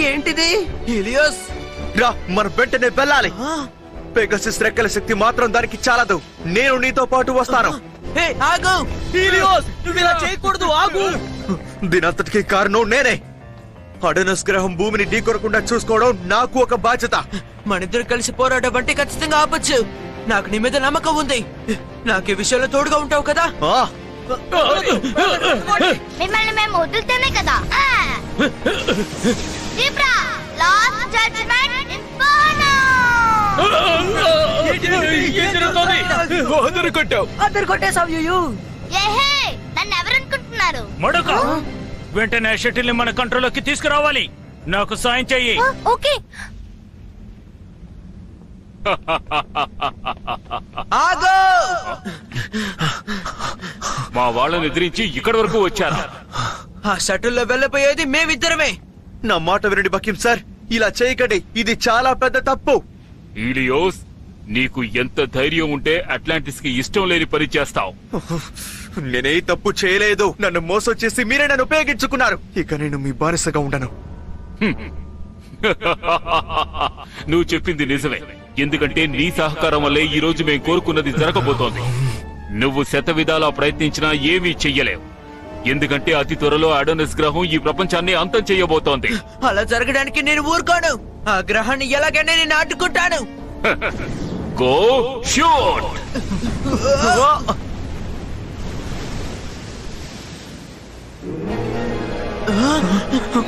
ఏంటిది? హీలియోస్ రా, మనం వెంటనే వెళ్ళాలి. పెగసిస్ రెక్కల శక్తి మాత్రం దానికి చాలదు. నేను నీతో పాటు వస్తాను. హే ఆగు హీలియోస్, నువ్వు ఇలా చేయకూడదు, ఆగు. దీనంతటికి కారణం నేనే. అడెనస్ గ్రహం భూమిని ఢీకొనకుండా చూసుకోవడం నాకు ఒక బాధ్యత. మనిద్దరు కలిసి పోరాటం అంటే ఖచ్చితంగా ఆపొచ్చు. నాకు నీ మీద నమ్మకం ఉంది. నాకు ఈ విషయంలో తోడుగా ఉంటావు కదా. మిమ్మల్ని మేము వదులుతేనే కదా. Zebra last judgement inferno. అందరు కొట్టావు. అందరు కొట్టేసావు యూయూ. ఏహే, నన్ను ఎవరనుకుంటున్నారు? మడక వెంటనే షటిల్ ని మన కంట్రోల్లోకి తీసుకురావాలి. నాకు సాయం చెయ్యి. ఓకే. ఆగు. మా వాళ్ళని ఎదిరించి ఇక్కడి వరకు వచ్చారా? ఆ షటిల్లో వెళ్ళబోయేది మేమిద్దరమే. నా మాట వినండి బకీం సార్, ఇలా చేయకండి. ఇది చాలా పెద్ద తప్పు. ఈలియోస్, నీకు ఎంత ధైర్యం ఉంటే అట్లాంటిస్ కి ఇష్టం లేని పని చేస్తావు? నేనే తప్పు చేయలేదు. నన్ను మోసం చేసి మీరే నన్ను ఉపయోగించుకున్నారు. ఇక నేను మీ బానిసగా ఉండను. నువ్వు చెప్పింది నిజమే. ఎందుకంటే నీ సహకారం వల్లే ఈ రోజు మేము కోరుకున్నది జరగబోతోంది. నువ్వు శతవిధాలా ప్రయత్నించినా ఏమీ చెయ్యలేవు. ఎందుకంటే అతి త్వరలో అడోనస్ గ్రహం ఈ ప్రపంచాన్ని అంతం చెయ్యబోతోంది. అలా జరగడానికి నేను ఊరుకోను. ఆ గ్రహాన్ని ఎలాగైనా నేను అడ్డుకుంటాను. Go shoot.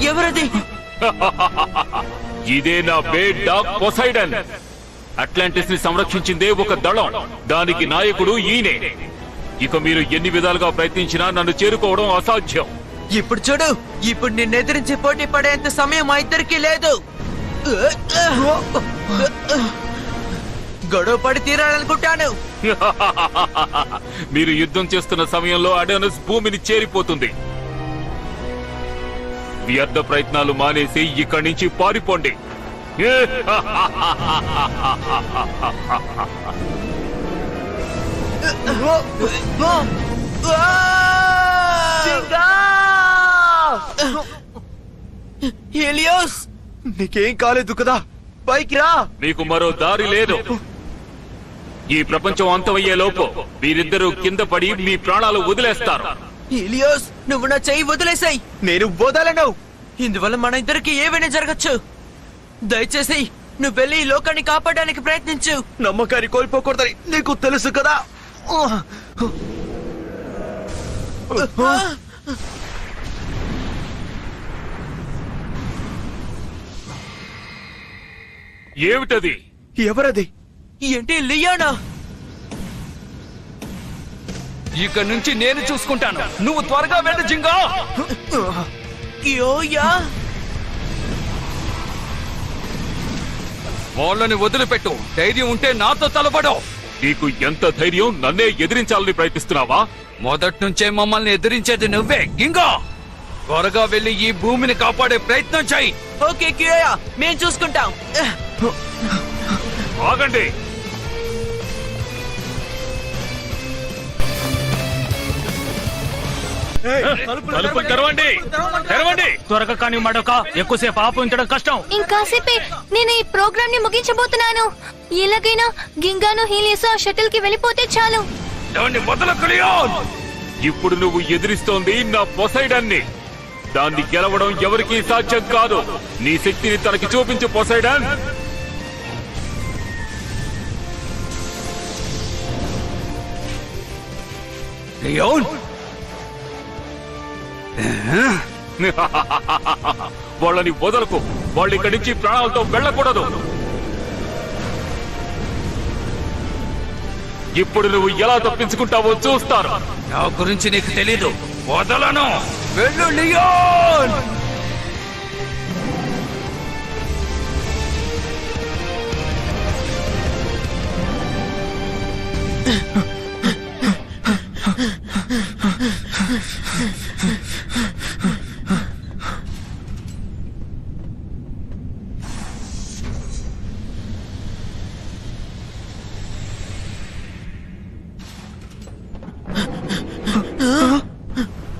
ఎవరది? ఇదే నా బేడ్ డాగ్ పొసైడన్. అట్లాంటిస్ ని సంరక్షించిందే ఒక దళం. దానికి నాయకుడు ఈయనే. ఇక మీరు ఎన్ని విధాలుగా ప్రయత్నించినా నన్ను చేరుకోవడం అసాధ్యం. ఇప్పుడు చూడు, ఇప్పుడు నిన్ను ఎదిరించి పోటీ పడేంత సమయం మా ఇద్దరికి లేదు. గొడవ పడి తీరాలనుకుంటాను. మీరు యుద్ధం చేస్తున్న సమయంలో అడోనస్ భూమిని చేరిపోతుంది. వ్యర్థ ప్రయత్నాలు మానేసి ఇక్కడి నుంచి పారిపోండి. హీలియోస్, నీకేం కాలేదు కదా? పైకి రా. మీకు మరో దారి లేదు. ఈ ప్రపంచం అంతమయ్యే లోపు మీరిద్దరూ కింద పడి మీ ప్రాణాలు వదిలేస్తారు. హీలియోస్, నువ్వు నా చెయ్యి వదిలేసాయి. నేను వదలను. ఇందువల్ల మన ఇద్దరికి ఏమైనా జరగచ్చు. దయచేసి నువ్వు వెళ్ళి ఈ లోకాన్ని కాపాడడానికి ప్రయత్నించు. నమ్మకాన్ని కోల్పోకూడదని నీకు తెలుసు కదా. ఏమిటది? ఎవరది? ఏంటి, లియానా? ఇక నుంచి నేను చూసుకుంటాను. నువ్వు త్వరగా వెళ్ళు జింగా. యోయా, వాళ్ళని వదిలిపెట్టు. ధైర్యం ఉంటే నాతో తలపడు. నీకు ఎంత ధైర్యం? నన్నే ఎదిరించాలని ప్రయత్నిస్తున్నావా? మొదటి నుంచే మమ్మల్ని ఎదిరించేది నువ్వే గింగా. త్వరగా వెళ్ళి ఈ భూమిని కాపాడే ప్రయత్నం చెయ్యి. ఓకే కియోయా, మేం చూసుకుంటాం. ఆగండి. తలుపులు తెరవండి, తెరవండి త్వరగా కానీ మడక. ఎక్కువసేపు ఆపుంచడం కష్టం. ఇంకాసేపే నేను ఈ ప్రోగ్రామ్ ని ముగించబోతున్నాను. ఎలాగైనా గింగాను హీలియస్ ఆ షటిల్ కి వెళ్ళిపోతే చాలు. ఇప్పుడు నువ్వు ఎదిరిస్తోంది నా పొసైడన్ని. దాన్ని గెలవడం ఎవరికీ సాధ్యం కాదు. నీ శక్తిని తనకి చూపించు పొసైడన్. లియోన్ వాళ్ళని వదలకు. వాళ్ళు ఇక్కడి నుంచి ప్రాణాలతో వెళ్ళకూడదు. ఇప్పుడు నువ్వు ఎలా తప్పించుకుంటావో చూస్తారు. నా గురించి నీకు తెలీదు. వదలను. వెళ్ళు లియోన్.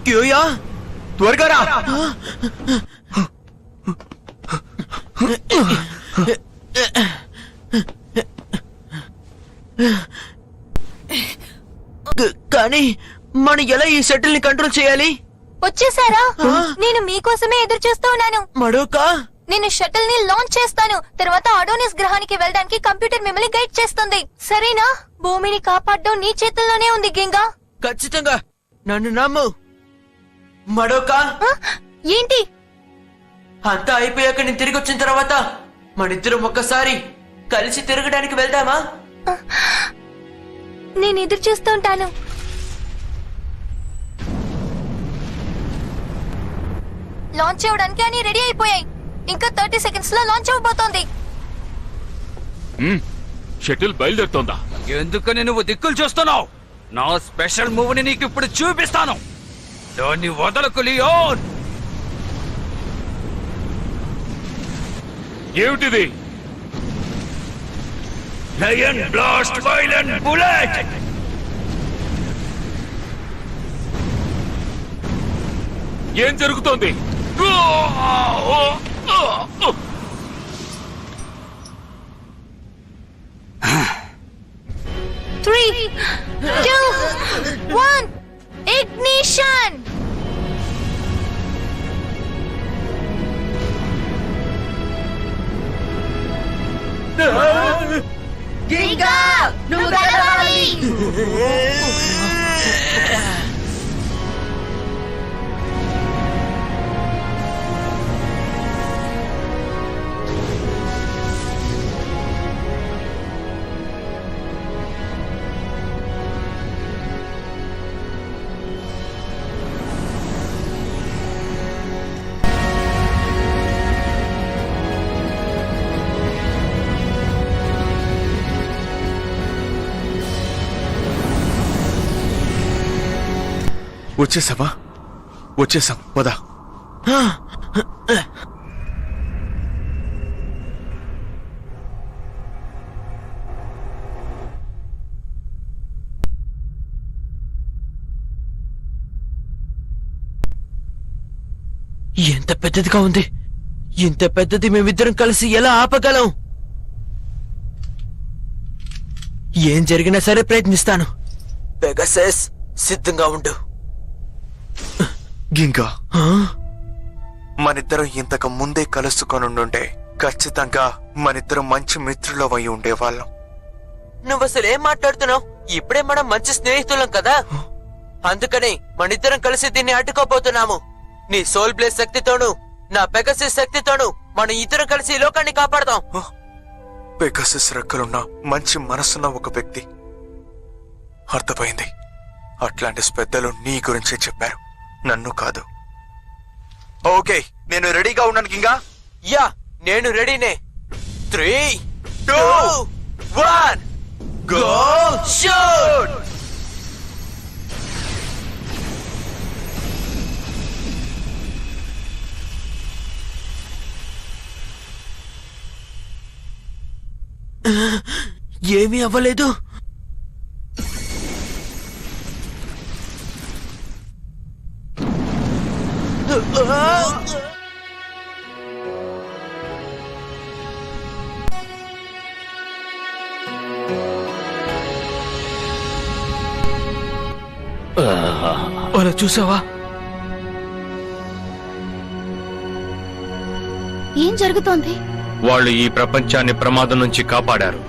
క్యూయా, త్వరగా రా. కానీ మనం ఎలా ఈ షటిల్ ని కంట్రోల్ చేయాలి? వచ్చేసారా? నేను మీకోసమే ఎదురు చూస్తూ ఉన్నాను. మడోకా, నేను షటిల్ ని లాంచ్ చేస్తాను. తర్వాత అడోనిస్ గ్రహానికి వెళ్ళడానికి కంప్యూటర్ మిమ్మల్ని గైడ్ చేస్తుంది. సరేనా? భూమిని కాపాడడం నీ చేతుల్లోనే ఉంది గింగా. ఖచ్చితంగా నన్ను నమ్ము. మడోకా, ఏంటి? అంతా అయిపోయాక నేను తిరిగి వచ్చిన తర్వాత మనిద్దరం ఒక్కసారి కలిసి తిరగడానికి వెళ్దామా? నేను ఎదురు చూస్తూ ఉంటాను. లాంచ్ అవ్వడానికి అని రెడీ అయిపోయాయి. ఇంకా 30 సెకండ్స్ లో లాంచ్ అవ్వబోతోంది. షటిల్ బయలుదేరుతోందా? ఎందుకని నువ్వు దిక్కులు చూస్తున్నావు? నా స్పెషల్ మూవ్ ని నీకు ఇప్పుడు చూపిస్తాను. దాన్ని వదలకు లియోన్. ఏమిటిది? Lion blast violent bullet. ఏం జరుగుతోంది? 3, 2, 1, ignition! గింగా, నువ్వు గెలవాలి. వచ్చేసావా? వచ్చేసాం, పదా. ఎంత పెద్దదిగా ఉంది. ఇంత పెద్దది మేమిద్దరం కలిసి ఎలా ఆపగలం? ఏం జరిగినా సరే ప్రయత్నిస్తాను. పెగసస్, సిద్ధంగా ఉండు. గింగా, మనిద్దరం ఇంతకు ముందే కలుసుకొనుండుంటే ఖచ్చితంగా మనిద్దరం మంచి మిత్రులు అయి ఉండేవాళ్ళం. నువ్వు అసలు ఏం మాట్లాడుతున్నావు? ఇప్పుడే మనం మంచి స్నేహితులం కదా. అందుకని మనిద్దరం కలిసి దీన్ని అడ్డుకోబోతున్నాము. నీ సోల్ బ్లేస్ శక్తితోను, నా పెగసిస్ శక్తితోను మనం ఇద్దరం కలిసి ఈ లోకాన్ని కాపాడదాం. పెగసిస్ రెక్కలున్న మంచి మనసున్న ఒక వ్యక్తి. అర్థమైంది. అట్లాంటి పెద్దలు నీ గురించే చెప్పారు, నన్ను కాదు. ఓకే, నేను రెడీగా ఉన్నాను గింగా. యా, నేను రెడీనే. 3, 2, 1 గో షూట్. ఏమీ అవ్వలేదు. అలా చూసావా? ఏం జరుగుతోంది? వాళ్ళు ఈ ప్రపంచాన్ని ప్రమాదం నుంచి కాపాడారు.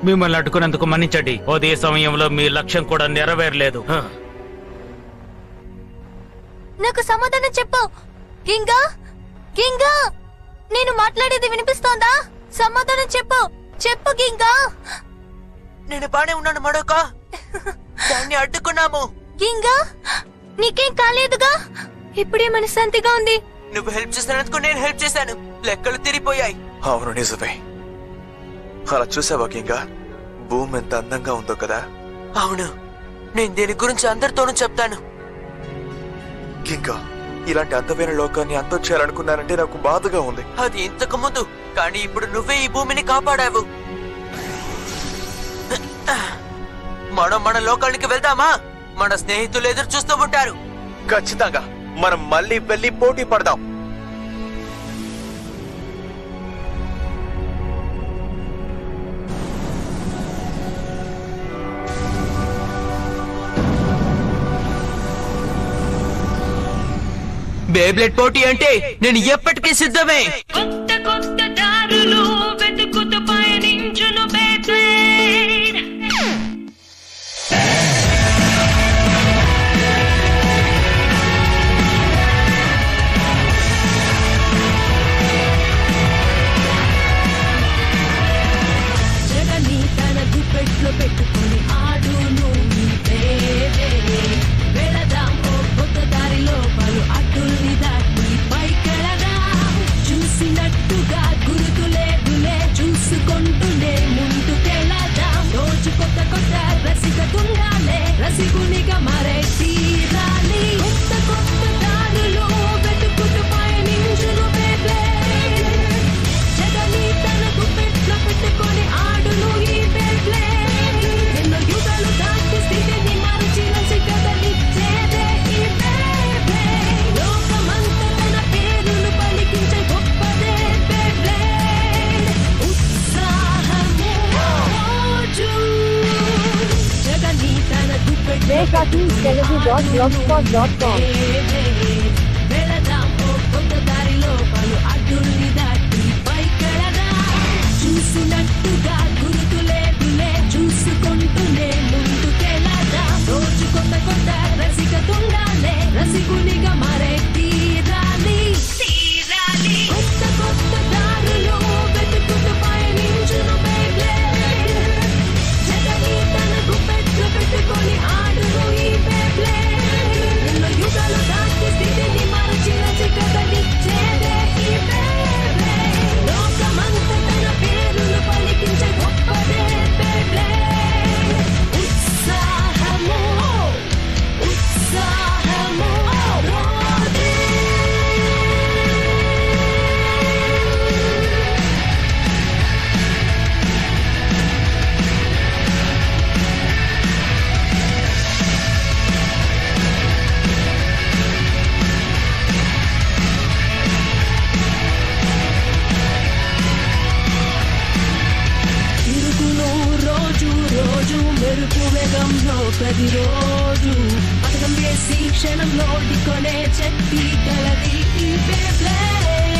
మిమ్మల్ని అడ్డుకున్నందుకు మన్నించండి. అదే సమయంలో మీ లక్ష్యం కూడా నెరవేరలేదు. నాకు సమాధానం చెప్పు గింగా. గింగా, నేను మాట్లాడేది వినిపిస్తోందా? సమాధానం చెప్పు. చెప్పు గింగా. నేను బానే ఉన్నాను మడోక. దాన్ని అడ్డుకున్నాము. గింగా, నీకేం కాలేదుగా? ఇప్పుడే మనశ్శాంతిగా ఉంది. నువ్వు హెల్ప్ చేసినందుకు నేను హెల్ప్ చేశాను. లెక్కలు తిరిగిపోయాయి. అవును నిజమే. అలా చూసావా గింగా, భూమి ఎంత అందంగా ఉందో కదా? అవును, నేను దీని గురించి అందరితోనూ చెప్తాను. గింగా, ఇలాంటి అందమైన లోకాన్ని అంతం చేయాలనుకున్నానంటే నాకు బాధగా ఉంది. అది ఇంతకు ముందు, కానీ ఇప్పుడు నువ్వే ఈ భూమిని కాపాడావు. మనం మన లోకానికి వెళ్దామా? మన స్నేహితులు ఎదురు చూస్తూ ఉంటారు. ఖచ్చితంగా మనం మళ్ళీ వెళ్ళి పోటీ పడదాం. బేబ్లెట్ పోటీ అంటే నేను ఎప్పటికీ సిద్ధమే. కొత్త కొత్త దారులు వెతుకుతూ పయనించును బేబ్లేడ్. జగని తన గుప్పెట్లో పెట్టుకొని ఆడును ఈ బేబ్లేడ్. వెళదాం ఓ కొత్త దారిలో, పలు అడ్డుల్ని దాటి పైకెళదాం. చూసినట్టుగా గుర్తులేదులే, చూసుకుంటూనే ముందుకెళదాం. రోజు కొత్త కొత్త రసికతుండాలే, రసికునిగా మరే తీరాలి. కొత్త కొత్త దారులు వెతుకుతూ పయనించును బేబ్లేడ్. జగని తన గుప్పెట్లో పెట్టుకొని ఆడును ఈ బేబ్లేడ్. ఎన్నో యుగాలు దాటి స్థితిని మరచి రసికతనిచ్చేదే ఈ బేబ్లేడ్. లోకమంతా తన పేరును పలికించే గొప్పదే బేబ్లేడ్. ఉత్సాహము రోజు జగని తన వెళదాం ఓ కొత్త దారిలో, పలు అడ్డుల్ని దాటి పైకెళదాం. చూసినట్టుగా గుర్తులేదులే, చూసుకుంటూనే ముందుకెళదాం. రోజు కొత్త కొత్త రసికతుండాలే, రసికునిగా మరే తీరాలి. తీరాలి. కొత్త కొత్త దారులు వెతుకుతూ పయనించును బేబ్లేడ్. జగని తన గుప్పెట్లో పెట్టుకొని ఆడును ఈ బేబ్లేడ్. ఎన్నో యుగాలు దాటి స్థితిని మరచి రసికతనిచ్చేదే ఈ బేబ్లేడ్. లోకమంతా తన పేరును పలికించే గొప్పదే బేబ్లేడ్. ఉత్సాహము ఉత్సాహము రోజు. తిరుగును రోజు రోజు మెరుపు వేగంలో ప్రతిరోజు. పథకం వేసి క్షణంలో ఢీకొనే శక్తి కలది ఈ బేబ్లేడ్.